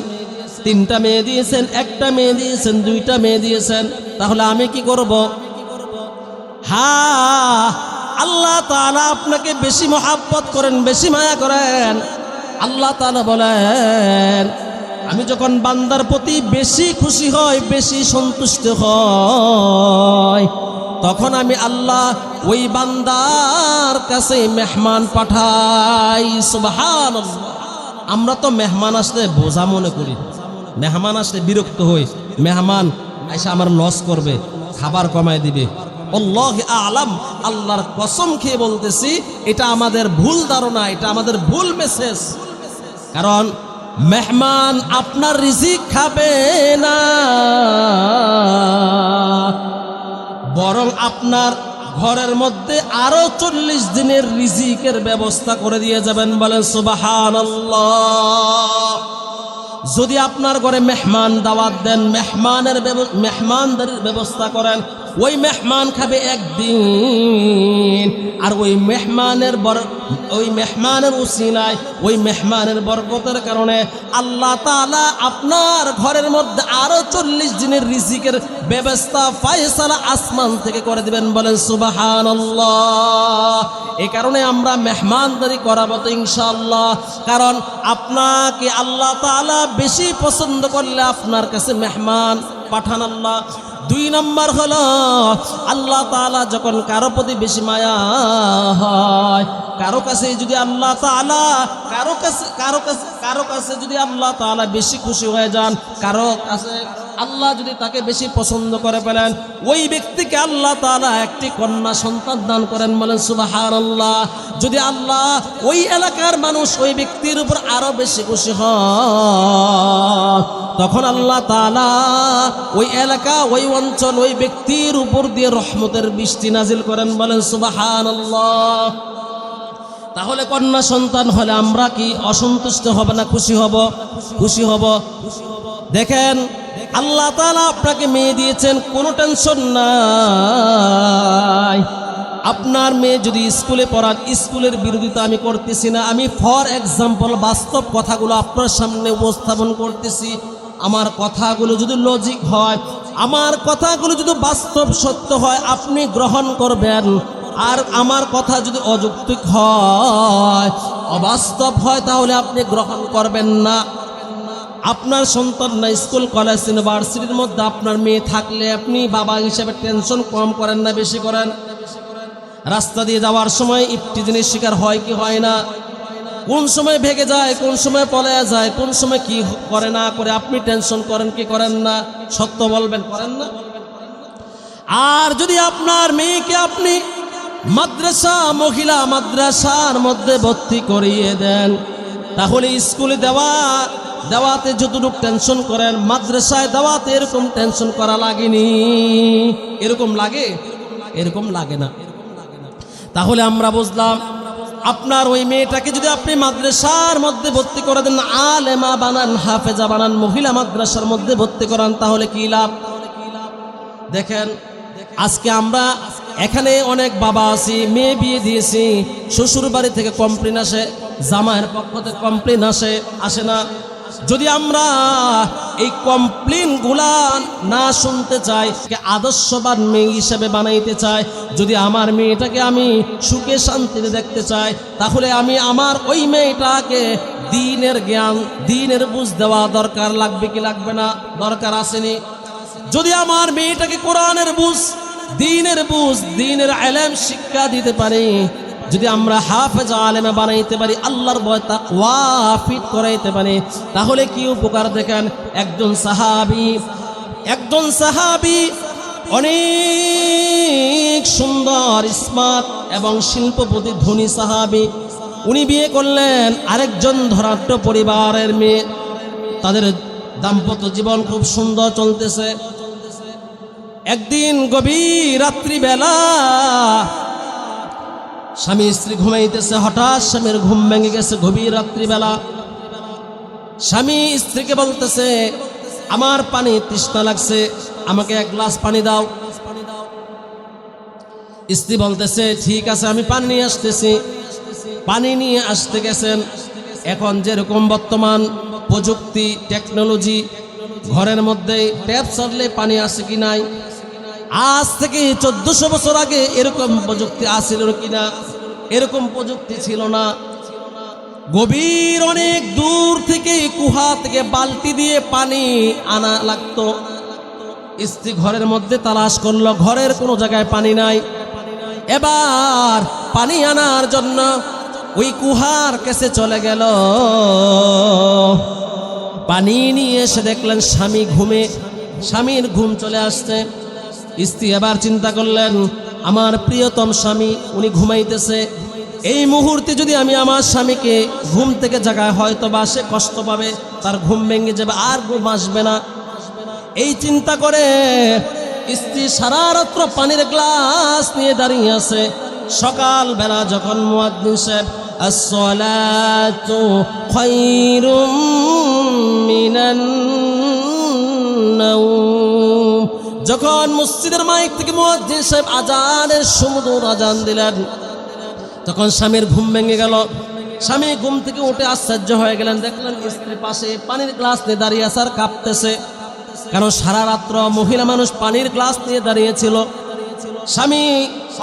3টা মেয়ে দিয়েছেন, 1টা মেয়ে দিয়েছেন, 2টা মেয়ে দিয়েছেন, তাহলে আমি কি করব? হ্যাঁ, আল্লাহ তাআলা আপনাকে বেশি মহব্বত করেন, বেশি মায়া করেন। আল্লাহ তাআলা বলেন, আমি যখন বান্দার প্রতি বেশি খুশি হই, বেশি সন্তুষ্ট হই, তখন আমি আল্লাহ ওই বান্দার কাছে মেহমান পাঠাই। সুবহানাল্লাহ। আমরা তো মেহমান আসলে বোঝা মনে করি, মেহমান আসলে বিরক্ত হই, মেহমান এসে আমার লস করবে, খাবার কমায় দিবে। আল্লাহু আ'লাম, আল্লাহর কসম খেয়ে বলতেছি, এটা আমাদের ভুল ধারণা, এটা আমাদের ভুল মেসেজ। কারণ মেহমান আপনার রিজিক খাবে না, বরং আপনার ঘরের মধ্যে আরো 40 দিনের রিজিকের ব্যবস্থা করে দিয়ে যাবেন। বলেন সুবহানাল্লাহ। যদি আপনার ঘরে মেহমান দাওয়াত দেন, মেহমানদারির ব্যবস্থা করেন, ওই মেহমান খাবে একদিন, আর ওই মেহমানের উসিলায়, ওই মেহমানের বরকতের কারণে আল্লাহ তাআলা আপনার ঘরের মধ্যে আরো 40 দিনের রিজিকের ব্যবস্থা ফয়সালা আসমান থেকে করে দিবেন। বলেন সুবহানাল্লাহ। এই কারণে আমরা মেহমানদারি করাবো তো ইনশাআল্লাহ। কারণ আপনাকে আল্লাহ তাআলা বেশি পছন্দ করলে আপনার কাছে মেহমান পাঠান আল্লাহ। দুই নম্বর হলো আল্লাহ তাআলা যখন কারো প্রতি বেশি মায়া হয়, কারো কাছে যদি আল্লাহ তাআলা কারো কাছে যদি আল্লাহ তাআলা বেশি খুশি হয়ে যান, কারো কাছে আল্লাহ যদি তাকে বেশি পছন্দ করে ফেলেন, ওই ব্যক্তিকে আল্লাহ তাআলা একটি কন্যা সন্তান দান করেন, বলেন সুবহানাল্লাহ। যদি আল্লাহ ওই এলাকার মানুষ ওই ব্যক্তির উপর আরো বেশি খুশি হয়, তখন আল্লাহ তাআলা ওই এলাকা, ওই অঞ্চল, ওই ব্যক্তির উপর দিয়ে রহমতের বৃষ্টি নাজিল করেন, বলেন সুবহানাল্লাহ। তাহলে কন্যা সন্তান হলে আমরা কি অসন্তুষ্ট হব না খুশি হব? খুশি হব। দেখেন আল্লাহ তাআলা আপনাকে মেয়ে দিয়েছেন, কোনো টেনশন নাই। আপনার মেয়ে যদি স্কুলে পড়ান, স্কুলের বিরোধিতা আমি করতেছি না, আমি ফর এক্সাম্পল বাস্তব কথাগুলো আপনার সামনে উপস্থাপন করতেছি। আমার কথাগুলো যদি লজিক হয়, আমার কথাগুলো যদি বাস্তব সত্য হয়, আপনি গ্রহণ করবেন। আর আমার কথা যদি অযৌক্তিক হয়, অবাস্তব হয়, তাহলে আপনি গ্রহণ করবেন না। আপনার সন্তান না স্কুল কলেজ ইউনিভার্সিটির মধ্যে আপনার মেয়ে থাকলে আপনি বাবা হিসেবে টেনশন কম করেন না বেশি করেন? রাস্তা দিয়ে যাওয়ার সময় ইফটিজিনের শিকার হয় কি হয় না? কোন সময় ভেগে যায়, কোন সময় পলায়া যায়, কোন সময় কি করে না করে, আপনি টেনশন করেন কি করেন না? সত্য বলবেন, করেন না? আর যদি আপনার মেয়েকে আপনি মাদ্রাসা, মহিলা মাদ্রাসার মধ্যে ভর্তি করিয়ে দেন, তাহলে স্কুলে দেওয়াতে যতটুকু টেনশন করেন, মাদ্রাসায় দেওয়াতে এরকম টেনশন করা লাগেনি। এরকম লাগে? এরকম লাগে না। তাহলে আমরা বুঝলাম, আপনার ওই মেয়েটাকে যদি আপনি মাদ্রাসার মধ্যে ভর্তি করে দেন, আলেমা বানান, হাফেজা বানান, মহিলা মাদ্রাসার মধ্যে ভর্তি করান, তাহলে কি লাভ? দেখেন আজকে আমরা এখানে অনেক বাবা আছি, মেয়ে বিয়ে দিয়েছি, শ্বশুর বাড়ি থেকে কমপ্লেন আসে, জামাইয়ের পক্ষ থেকে কমপ্লেন আসে না? যদি আমরা এই কমপ্লেনগুলা না শুনতে চাই, আদর্শবান মেয়ে হিসেবে বানাইতে চাই, যদি আমার মেয়েটাকে আমি সুখে শান্তিতে দেখতে চাই, তাহলে আমি আমার ওই মেয়েটাকে দ্বীনের জ্ঞান, দ্বীনের বুঝ দেওয়া দরকার। লাগবে কি লাগবে না? দরকার আসেনি? যদি আমার মেয়েটাকে কোরআনের বুঝ, দ্বীনের বুঝ, দ্বীনের ইলম শিক্ষা দিতে পারি, যদি আমরা হাফেজ আলেমা বানাইতে পারি, আল্লাহর ভয় তাকওয়া ফিট করাইতে পারি, তাহলে কি উপকার। দেখেন একজন সাহাবী অনেক সুন্দর, স্মার্ট এবং শিল্পপতি ধনী সাহাবী, উনি বিয়ে করলেন আরেকজন ধনাঢ্য পরিবারের মেয়ে। তাদের দাম্পত্য জীবন খুব সুন্দর চলতেছে। একদিন গভীর রাত্রিবেলা স্বামী স্ত্রী ঘুমাইতেছে, হঠাৎ স্বামীর ঘুম ভেঙে গেছে। গভীর রাত্রিবেলা স্বামী স্ত্রীকে বলতেছে, আমার পানি তৃষ্ণা লাগছে, আমাকে এক গ্লাস পানি দাও। স্ত্রী বলতেছে, ঠিক আছে, আমি পানি নিয়ে আসতেছি। পানি নিয়ে আসতে গেছেন। এখন যেরকম বর্তমান প্রযুক্তি, টেকনোলজি, ঘরের মধ্যে ট্যাপ চাললে পানি আসে কি নাই? আজ থেকে 1400 বছর আগে এরকম প্রযুক্তি আসছিল কিনা? এরকম প্রযুক্তি ছিল না। গভীর অনেক দূর থেকে কুহা থেকে বালতি দিয়ে পানি আনা লাগতো। স্ত্রী ঘরের মধ্যে তালাশ করলো, ঘরের কোনো জায়গায় পানি নাই। এবার পানি আনার জন্য ওই কুহার কাছে চলে গেল। পানি নিয়ে এসে দেখলেন স্বামী ঘুমে, স্বামীর ঘুম চলে আসছে। স্ত্রী এবার চিন্তা করলেন, আমার প্রিয়তম স্বামী উনি ঘুমাইতেছে, এই মুহূর্তে যদি আমি আমার স্বামীকে ঘুম থেকে জাগায়, হয়তো বা সে কষ্ট পাবে, তার ঘুম ভেঙে যাবে, আর ঘুম আসবে না। এই চিন্তা করে স্ত্রী সারা রাত্র পানির গ্লাস নিয়ে দাঁড়িয়ে আছে। সকালবেলা যখন মুয়াজ্জিন সাহেব আসসালাতু খায়রুম মিনান নাওম, যখন মসজিদের মাইক থেকে মুয়াজ্জিন সাহেব আজানের সুমধুর আজান দিলেন, তখন স্বামীর ঘুম ভেঙে গেল। স্বামী ঘুম থেকে উঠে আশ্চর্য হয়ে গেলেন, দেখলেন স্ত্রী পাশে পানির গ্লাস নিয়ে দাঁড়িয়ে আছে আর কাঁপতেছে। কারণ সারা রাত্র মহিলা মানুষ পানির গ্লাস নিয়ে দাঁড়িয়েছিল। স্বামী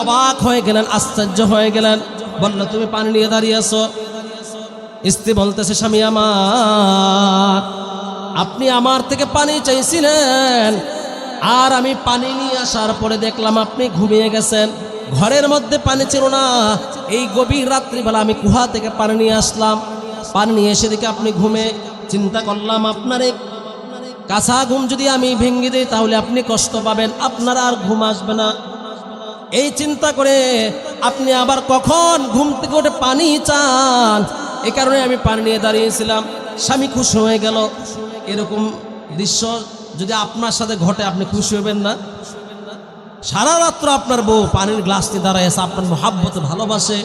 অবাক হয়ে গেলেন, আশ্চর্য হয়ে গেলেন, বলল, তুমি পানি নিয়ে দাঁড়িয়ে আছো? স্ত্রী বলতেছে, স্বামী আমার, আপনি আমার থেকে পানি চাইছিলেন, আর আমি পানি নিয়ে আসার পরে দেখলাম আপনি ঘুমিয়ে গেছেন, ঘরের মধ্যে পানি ছিল না। এই গভীর রাত্রিবেলা আমি কুহা থেকে পানি নিয়ে আসলাম, পানি নিয়ে এসে দেখে আপনি ঘুমে। চিন্তা করলাম আপনার এই কাঁচা ঘুম যদি আমি ভেঙে দিই তাহলে আপনি কষ্ট পাবেন, আপনার আর ঘুম আসবে না। এই চিন্তা করে আপনি আবার কখন ঘুম থেকে উঠে পানি চান, এই কারণে আমি পানি নিয়ে দাঁড়িয়েছিলাম। স্বামী খুশি হয়ে গেল। এরকম দৃশ্য যদি আপনার সাথে ঘটে আপনি খুশি হবেন না? সারা রাত্র আপনার বউ পানির গ্লাস নিয়ে দাঁড়াইছে, আপনার মহাব্বতে ভালোবাসে।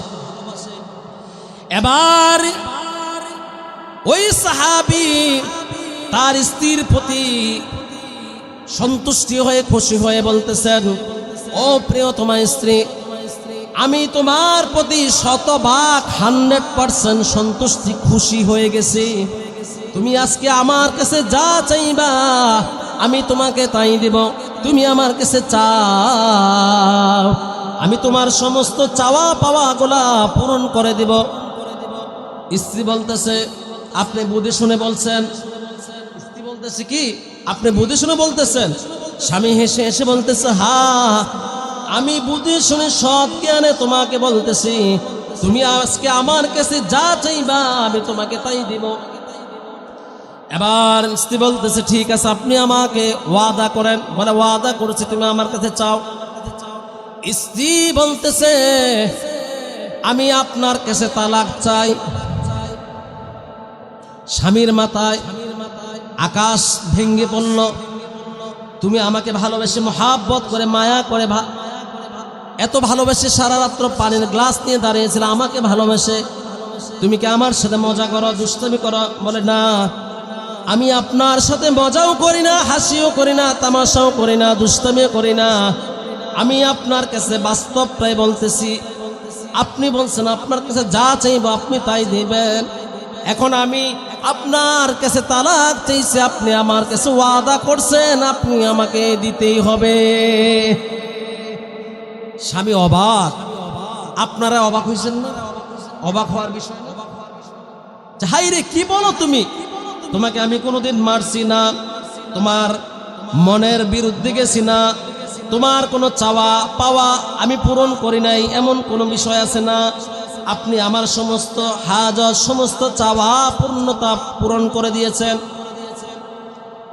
এবার ওই সাহাবী তার স্ত্রীর প্রতি সন্তুষ্টি হয়ে খুশি হয়ে বলতেছেন, ও প্রিয়তমা স্ত্রী, আমি তোমার প্রতি 100% সন্তুষ্টি খুশি হয়ে গেছি। তুমি আজকে আমার কাছে যা চাইবা আমি তোমাকে তাই দিব। তুমি আমার কাছে চাও, আমি তোমার সমস্ত চাওয়া পাওয়া গুলা পূরণ করে দিব। স্ত্রী বলতেছে, আপনি বুঝে শুনে বলছেন। স্ত্রী বলতেছে কি, আপনি বুঝে শুনে বলতেছেন? স্বামী হেসে হেসে বলতেছে, হ্যাঁ আমি বুঝে শুনে সৎ জ্ঞানে তোমাকে বলতেছি, তুমি আজকে আমার কাছে যা চাইবা আমি তোমাকে তাই দিব। এবার স্ত্রী বলতেছে, ঠিক আছে আপনি আমাকে ওয়াদা করেন। বলে, ওয়াদা করেছি, তুমি আমার কাছে চাও। স্ত্রী বলতেছে, আমি আপনার কাছে তালাক চাই। স্বামীর মাথায় আকাশ ভেঙে পড়ল। তুমি আমাকে ভালোবেসে মহাব্বত করে মায়া করে এত ভালোবেসে সারা রাত্র পানির গ্লাস নিয়ে দাঁড়িয়েছিল আমাকে ভালোবেসে, তুমি কি আমার সাথে মজা করো, দুষ্টামি করো? বলে, না আমি আপনার সাথে মজাও করি না, হাসিও করি না, তামাশাও করি না, দুষ্টামিও করি না। আমি আপনার কাছে বাস্তবটাই বলতেছি। আপনি বলছেন আপনার কাছে যা চাইব আপনি তাই দিবেন। এখন আমি আপনার কাছে তালাক চাইছি, আপনি আমার কাছে ওয়াদা করছেন আপনি আমাকে দিতেই হবে। স্বামী অবাক। আপনারা অবাক হয়েছেন না? অবাক হওয়ার বিষয় না। হাই রে, কি বলো তুমি? তোমাকে আমি কোনোদিন মারছি না, তোমার মনের বিরুদ্ধে গেছি না, তোমার কোনো চাওয়া পাওয়া আমি পূরণ করি নাই, এমন কোনো বিষয় আছে না। আপনি আমার সমস্ত হাজত, সমস্ত চাওয়া পূর্ণতা পূরণ করে দিয়েছেন।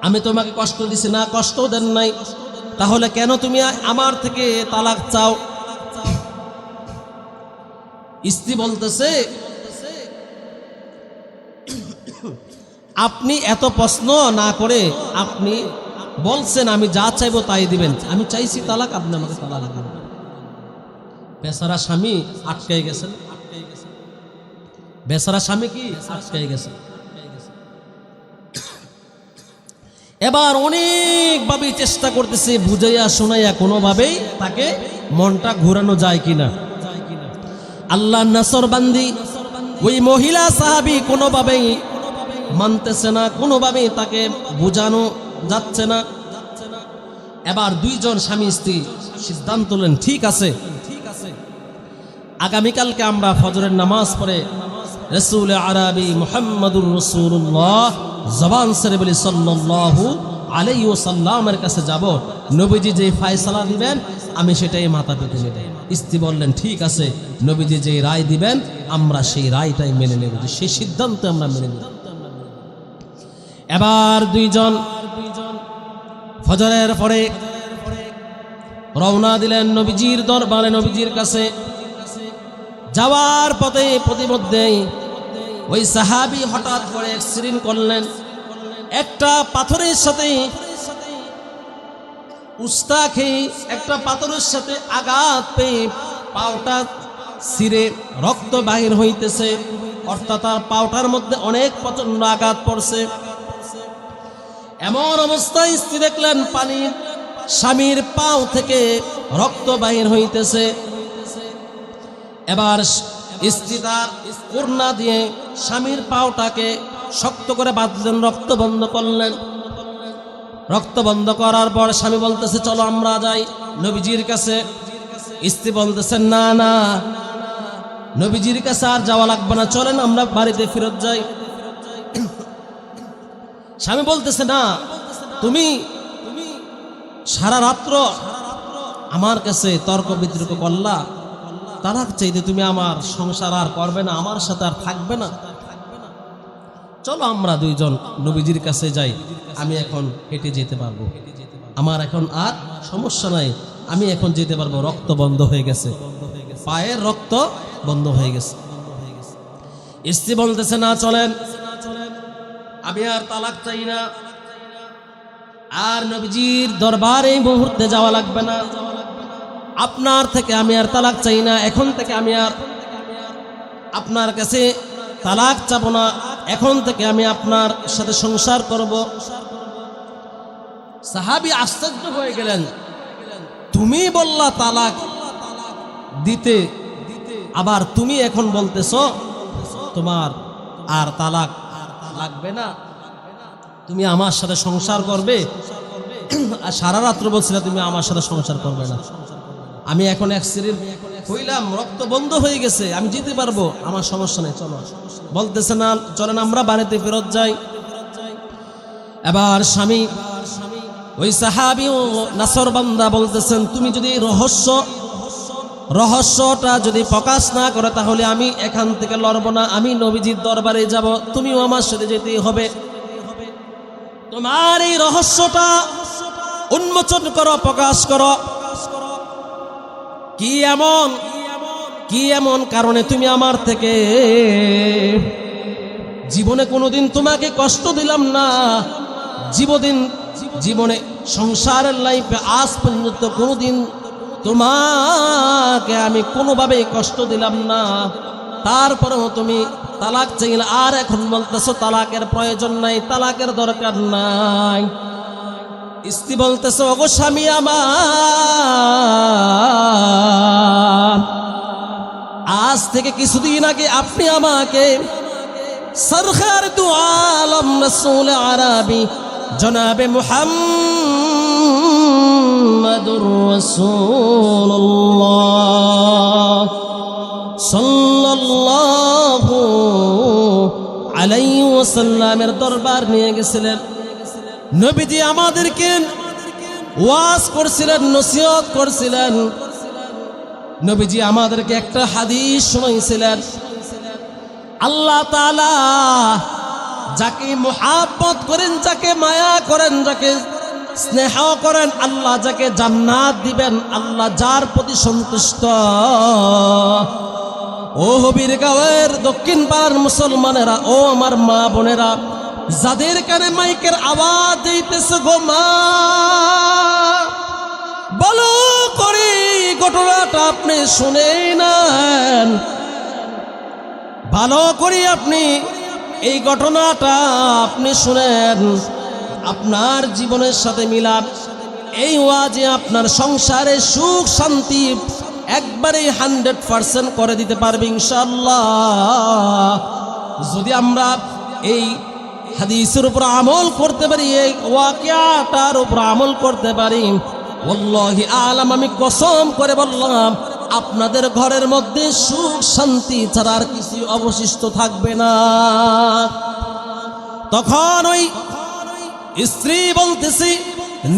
আমি তোমাকে কষ্ট দিছি না, কষ্টও দেন নাই। তাহলে কেন তুমি আমার থেকে তালাক চাও? স্ত্রী বলতেছে, আপনি এত প্রশ্ন না করে আপনি বলছেন আমি যা চাইবো তাই দিবেন। আমি চাইছি তালাক, আপনি আমাকে তালাক দিবেন। বেচারা স্বামী আটকাই গেছেন। বেচারা স্বামী কি আটকাই গেছে। এবার অনেকভাবে চেষ্টা করতেছে বুঝাইয়া শোনাইয়া কোনোভাবেই তাকে মনটা ঘুরানো যায় কিনা। আল্লাহ নাসর বান্দি ওই মহিলা সাহাবী কোনোভাবেই মানতেছে না, কোনোভাবেই তাকে বোঝানো যাচ্ছে না। এবার দুইজন স্বামী স্ত্রী সিদ্ধান্ত নিলেন, ঠিক আছে আগামীকালকে আমরা ফজরের নামাজ পড়ে রাসূল আরবি মুহাম্মদুর রাসূলুল্লাহ জবান ছেড়ে বলি সাল্লাল্লাহু আলাইহি ওয়াসাল্লামের কাছে যাব, নবীজি যে ফয়সালা দিবেন আমি সেটাই মাথা পেতে নেব। স্ত্রী বললেন, ঠিক আছে নবীজি যে রায় দিবেন আমরা সেই রায়টাই মেনে নেব, সেই সিদ্ধান্ত আমরা মেনে নেব। এবার দুইজন ফজরের পরে রওনা দিলেন নবীজির দরবারে, নবীজির কাছে। যাওয়ার পথে প্রতিমধ্যেই ওই সাহাবী হঠাৎ করে অ্যাক্সিডেন্ট করলেন। একটা পাথরের সাথে উস্তা খেয়ে একটা পাথরের সাথে আঘাত পেয়ে পাওটা ছিঁড়ে রক্ত বাহির হইতেছে, অর্থাৎ তার পাওটার মধ্যে অনেক প্রচন্ড আঘাত পড়ছে। এমন অবস্থায় স্ত্রী দেখলেন পানি স্বামীর পাও থেকে রক্ত বাহির হইতেছে। এবার স্ত্রী তার ওড়না দিয়ে স্বামীর পাওটাকে শক্ত করে বাঁধলেন, রক্ত বন্ধ করলেন। রক্ত বন্ধ করার পর স্বামী বলতেছে, চলো আমরা যাই নবীজির কাছে। স্ত্রী বলতেছেন, না না নবীজির কাছে আর যাওয়া লাগবে না, চলেন আমরা বাড়িতে ফেরত যাই। স্বামী বলতেছে, না তুমি সারা রাত্র আমার কাছে তর্ক বিতর্ক করলা, তালাক চাইতে তুমি আমার সংসার আর করবে না, আমার সাথে আর থাকবে না, চলো আমরা দুইজন নবীজির কাছে যাই, আমি এখন হেঁটে যেতে পারবো, আমার এখন আর সমস্যা নাই, আমি এখন যেতে পারবো, রক্ত বন্ধ হয়ে গেছে, পায়ের রক্ত বন্ধ হয়ে গেছে। স্ত্রী বলতেছে না চলেন, আমি আর তালাক চাই না, আর নবীজির দরবারে এই মুহূর্তে যাওয়া লাগবে না, আপনার থেকে আমি আর তালাক চাই না, এখন থেকে আমি আর আপনার কাছে তালাক চাবো না, এখন থেকে আমি আপনার সাথে সংসার করব। সাহাবী আশ্চর্য হয়ে গেলেন, তুমি বললা তালাক দিতে, আবার তুমি এখন বলতেছো তোমার আর তালাক লাগবে না, তুমি আমার সাথে সংসার করবে, আর সারা রাত্র বলছিলে তুমি আমার সাথে সংসার করবে না, আমি এখন অ্যাক্সিডেন্ট হইলাম, রক্ত বন্ধ হয়ে গেছে, আমি যেতে পারবো, আমার সমস্যা নেই, চলো। বলতেছে না চলেন আমরা বাড়িতে ফেরত যাই। এবার স্বামী ওই সাহাবী ও নাসরবান্দা বলতেছেন, তুমি যদি রহস্যটা যদি প্রকাশ না করে তাহলে আমি এখান থেকে লড়ব না, আমি নবীজির দরবারে যাব, তুমিও আমার সাথে যেতেই হবে, তোমার এই রহস্যটা উন্মোচন করো, প্রকাশ করো, কি এমন কারণে তুমি আমার থেকে, জীবনে কোনোদিন তোমাকে কষ্ট দিলাম না, জীবনে সংসারের লাইফে আজ পর্যন্ত কোনোদিন তোমাকে আমি কোনোভাবে কষ্ট দিলাম না, তারপরেও তুমি তালাক চাইলে, আর এখন বলতেছো তালাকের প্রয়োজন নাই, তালাকের দরকার নাই। স্ত্রী বলতেছে, ওগো স্বামী আমার, আজ থেকে কিছুদিন আগে আপনি আমাকে সরকার দু আলম রাসূল আরবি জনাবে মুহাম্মাদুর রাসূলুল্লাহ সাল্লাল্লাহু আলাইহি ওয়াসাল্লামের দরবার নিয়ে গেছিলেন। নবীজি আমাদেরকে ওয়াজ করছিলেন, নসিহত করছিলেন, নবীজি আমাদেরকে একটা হাদিস শোনাইছিলেন। আল্লাহ তাআলা যাকে মুহাব্বত করেন, যাকে মায়া করেন, যাকে স্নেহ করেন, আল্লাহ যাকে জান্নাত দিবেন, আল্লাহ যার প্রতি সন্তুষ্ট। ও হবির গাঁয়ের দক্ষিণ পাড়ার মুসলমানেরা, ও আমার মা বোনেরা, যাদের কানে মাইকের আওয়াজ দিতেছে, গো মা, বলো করে ঘটনাটা আপনি শুনে নেন, ভালো করে আপনি এই ঘটনাটা আপনি শুনেন, আপনার জীবনের সাথে মিলাপ, এই ওয়াজে আপনার সংসারে সুখ শান্তি একবারে 100% করে দিতে পারবে ইনশাআল্লাহ। যদি আমরা এই হাদিসের উপর আমল করতে পারি, এই ওয়াকিয়াটার উপর আমল করতে পারি, ওয়াল্লাহি আলাম, আমি কসম করে বললাম, আপনাদের ঘরের মধ্যে সুখ শান্তি ছাড়া আর কিছু অবশিষ্ট থাকবে না। তখন ওই স্ত্রী বলতেছি,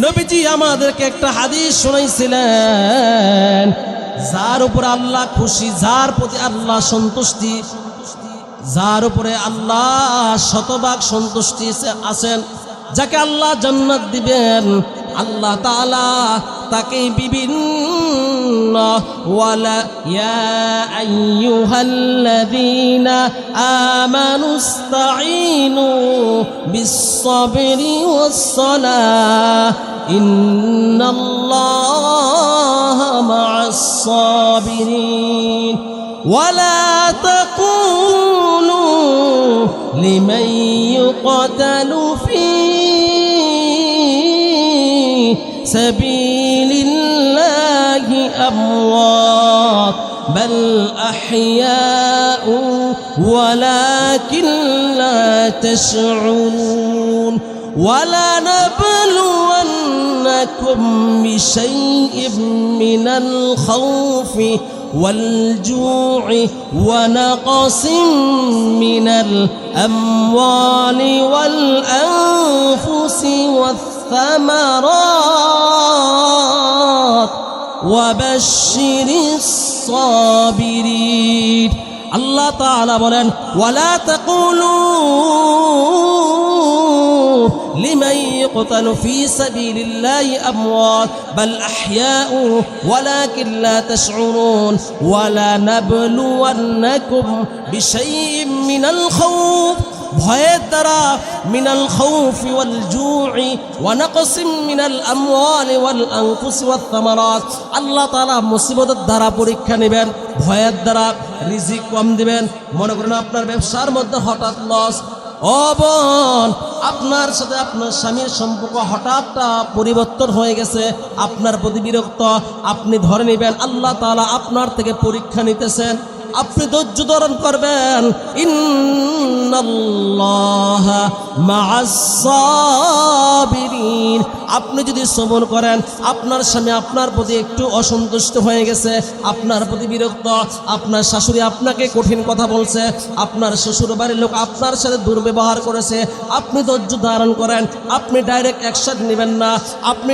নবীজি আমাদেরকে একটা হাদিস শোনাইছিলেন, যার উপরে আল্লাহ খুশি, যার প্রতি আল্লাহ সন্তুষ্টি, যার উপরে আল্লাহ শতভাগ সন্তুষ্টি আছেন, যাকে আল্লাহ জান্নাত দিবেন, আল্লাহ তাআলা তাকে বিভিন্ন ওয়ালা ইয়া আইয়ুহাল্লাযীনা আমানুস্তাঈনু বিস-সাবরি ওয়াস-সালাহ ইন্নাল্লাহা মা'আস-সাবিরিন ওয়ালা তাকুলু লিমান ইউকতালু ফী سبيل الله أموات بل أحياء ولكن لا تشعرون ولنبلونكم بشيء من الخوف والجوع ونقص من الأموال والأنفس والثمرات الثمرات وبشر الصابرين আল্লাহ তাআলা বলেন ওয়ালা তাকুলু লিমান ইয়াকতালু ফি সাবিলিল্লাহি আমওয়াত বাল আহইয়াউ ওয়ালাকিন লা তাশউরুন ওয়ালা নাবলুওয়ান্নাকুম বিশাইইন মিনাল খাউফ ভয়ের দ্বারা মিনাল খাউফি ওয়াল জু'i ওয়া নাকসিম মিনাল আমওয়ালি ওয়াল আনফুসি ওয়াত থামারাত আল্লাহ তাআলা মুসিবতের দ্বারা পরীক্ষা নেবেন ভয়ের দ্বারা রিজিক কম দিবেন মনে করেন আপনার ব্যবসার মধ্যে হঠাৎ লস ও বোন আপনার সাথে আপনার স্বামীর সম্পর্ক হঠাৎ পরিবর্তন হয়ে গেছে আপনার প্রতি বিরক্ত আপনি ধরে নেবেন আল্লাহ তাআলা আপনার থেকে পরীক্ষা নিতেছেন আপনি ধৈর্য ধারণ করবেন ইন্নাল্লাহা মা'আস সাবিরিন আপনি যদি সবর করেন আপনার স্বামী আপনার প্রতি একটু অসন্তুষ্ট হয়ে গেছে আপনার প্রতি বিরক্ত আপনার শাশুড়ি আপনাকে কঠিন কথা বলছে আপনার শ্বশুর বাড়ির লোক আপনার সাথে দুর্ব্যবহার করেছে আপনি ধৈর্য ধারণ করেন আপনি ডাইরেক্ট অ্যাকশন নেবেন না আপনি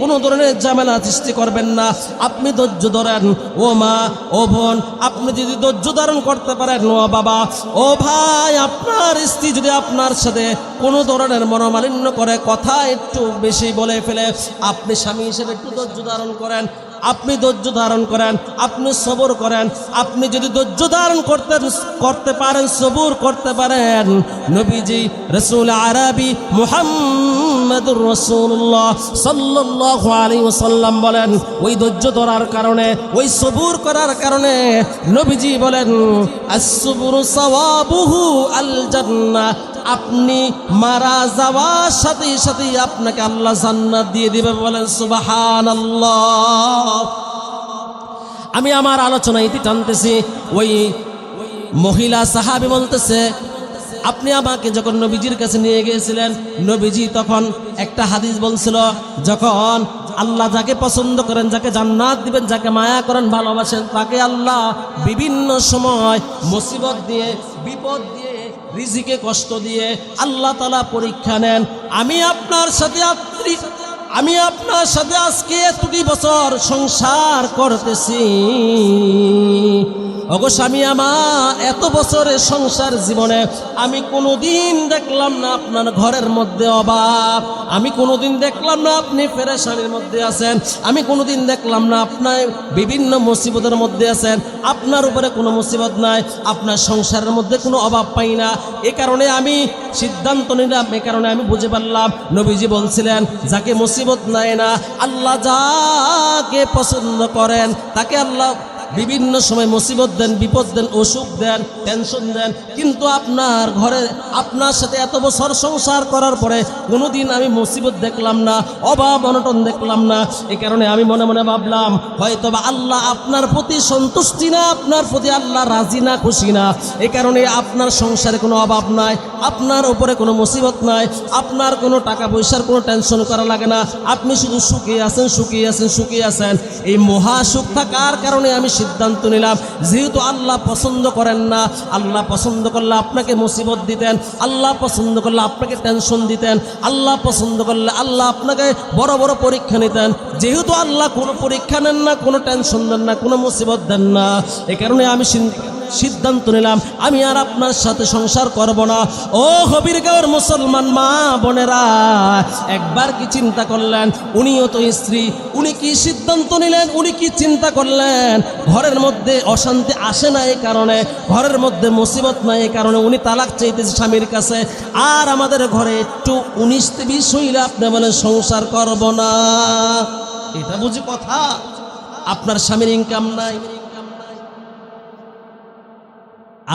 কোনো ধরনের ঝামেলা সৃষ্টি করবেন না আপনি ধৈর্য ধরেন ও মা ও বোন আপনি যদি ধৈর্য ধারণ করতে পারেন ও বাবা ও ভাই আপনার স্ত্রী যদি আপনার সাথে কোনো ধরনের মনোমালিন্য করে কথা একটু বেশি বলে ফেলে আপনি স্বামী হিসেবে একটু ধৈর্য ধারণ করেন আপনি ধৈর্য ধারণ করেন আপনি সবর করেন আপনি যদি ধৈর্য ধারণ করতে পারেন সবর করতে পারেন নবীজি রাসূল আরবি মুহাম্মদুর রাসূলুল্লাহ সাল্লাল্লাহু আলাইহি ওয়াসাল্লাম বলেন ওই ধৈর্য ধরার কারণে ওই সবর করার কারণে নবীজি বলেন আস-সুবরু সাওয়াবুহু আল জান্নাহ আপনি মারা যাওয়ার সাথে সাথে আপনাকে আল্লাহ জান্নাত দিয়ে দিবে বলেন সুবহানাল্লাহ আমি আমার আলোচনা ইতি টানতেছি ওই মহিলা সাহাবী বলতেছে আপনি আমাকে যখন নবীজির কাছে নিয়ে গিয়েছিলেন নবীজি তখন একটা হাদিস বলছিল যখন আল্লাহ যাকে পছন্দ করেন যাকে জান্নাত দিবেন যাকে মায়া করেন ভালোবাসেন তাকে আল্লাহ বিভিন্ন সময় মুসিবত দিয়ে বিপদ দিয়ে রিজিকে কষ্ট দিয়ে আল্লাহ তাআলা পরীক্ষা নেন আমি আপনার সাথে আজকে 2 বছর সংসার করতেছি ওগো স্বামী আমার এত বছরের সংসার জীবনে আমি কোনোদিন দেখলাম না আপনার ঘরের মধ্যে অভাব আমি কোনোদিন দেখলাম না আপনি পেরেশানির মধ্যে আছেন আমি কোনোদিন দেখলাম না আপনার বিভিন্ন মুসিবতের মধ্যে আছেন আপনার উপরে কোনো মুসিবত নাই আপনার সংসারের মধ্যে কোনো অভাব পাই না এ কারণে আমি সিদ্ধান্ত নিলাম এ কারণে আমি বুঝে পারলাম নবীজি বলছিলেন যাকে মুসিবত নাই না আল্লাহ যাকে পছন্দ করেন তাকে আল্লাহ বিভিন্ন সময় মুসিবত দেন বিপদ দেন অসুখ দেন টেনশন দেন কিন্তু আপনার ঘরে আপনার সাথে এত বছর সংসার করার পরে কোনোদিন আমি মুসিবত দেখলাম না অভাব অনটন দেখলাম না এই কারণে আমি মনে মনে ভাবলাম হয়তো বা আল্লাহ আপনার প্রতি সন্তুষ্টি না আপনার প্রতি আল্লাহ রাজি না খুশি না এই কারণে আপনার সংসারে কোনো অভাব নাই আপনার উপরে কোনো মুসিবত নাই আপনার কোনো টাকা পয়সার কোনো টেনশন করা লাগে না আপনি শুধু সুখী আছেন এই মহা সুখ থাকার কারণে আমি সিদ্ধান্ত নিলাম যেহেতু আল্লাহ পছন্দ করেন না আল্লাহ পছন্দ করলে আপনাকে মুসিবত দিতেন আল্লাহ পছন্দ করলে আপনাকে টেনশন দিতেন আল্লাহ পছন্দ করলে আল্লাহ আপনাকে বড় বড় পরীক্ষা নিতেন যেহেতু আল্লাহ কোনো পরীক্ষা নেন না কোনো টেনশন দেন না কোনো মুসিবত দেন না এই কারণে আমি সিদ্ধান্ত নিলাম আমি আর আপনার সাথে সংসার করব না ও হবিরগাঁওয়ের মুসলমান মা বোনেরা একবার কি চিন্তা করলেন উনিও তো স্ত্রী উনি কি সিদ্ধান্ত নিলেন উনি কি চিন্তা করলেন ঘরের মধ্যে অশান্তি আসে না এই কারণে ঘরের মধ্যে মুসিবত নাই এই কারণে উনি তালাক চাইতেছে স্বামীর কাছে আর আমাদের ঘরে একটু 19-20 হইলে আপনি বলেন সংসার করব না এটা বুঝি কথা আপনার স্বামীর ইনকাম নাই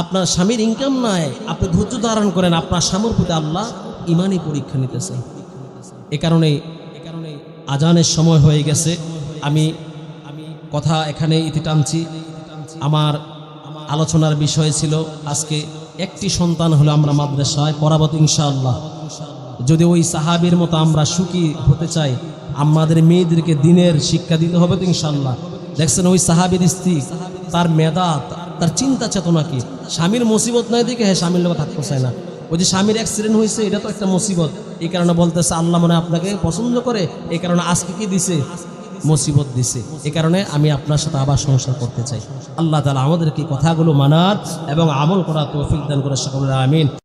আপনার স্বামীর ইনকাম নাই আপনি ধৈর্য ধারণ করেন আপনার স্বামীর প্রতি আল্লাহ ইমানই পরীক্ষা নিতেছেন এ কারণে আজানের সময় হয়ে গেছে আমি কথা এখানে ইতি টানছি আমার আলোচনার বিষয় ছিল আজকে একটি সন্তান হলো আমরা মাদ্রাসায় পড়াবো ইনশাআল্লাহ যদি ওই সাহাবীর মতো আমরা সুখী হতে চাই আমাদের মেয়েদেরকে দিনের শিক্ষা দিতে হবে তো ইনশাআল্লাহ দেখছেন ওই সাহাবীর স্ত্রী তার মেধা তার চিন্তা চেতনা কি স্বামীর মুসিবত নাই দেখে হ্যাঁ স্বামীর লোক থাকতে চায় না ওই যে স্বামীর অ্যাক্সিডেন্ট হয়েছে এটা তো একটা মুসিবত এই কারণে বলতেছে আল্লাহ মনে হয় আপনাকে পছন্দ করে, এই কারণে আজকে কি দিছে, মুসিবত দিছে, এই কারণে আমি আপনার সাথে আবার সংসার করতে চাই। আল্লাহ তাআলা আমাদেরকে কথাগুলো মানার এবং আমল করার তৌফিক দান করে সকলে আমিন।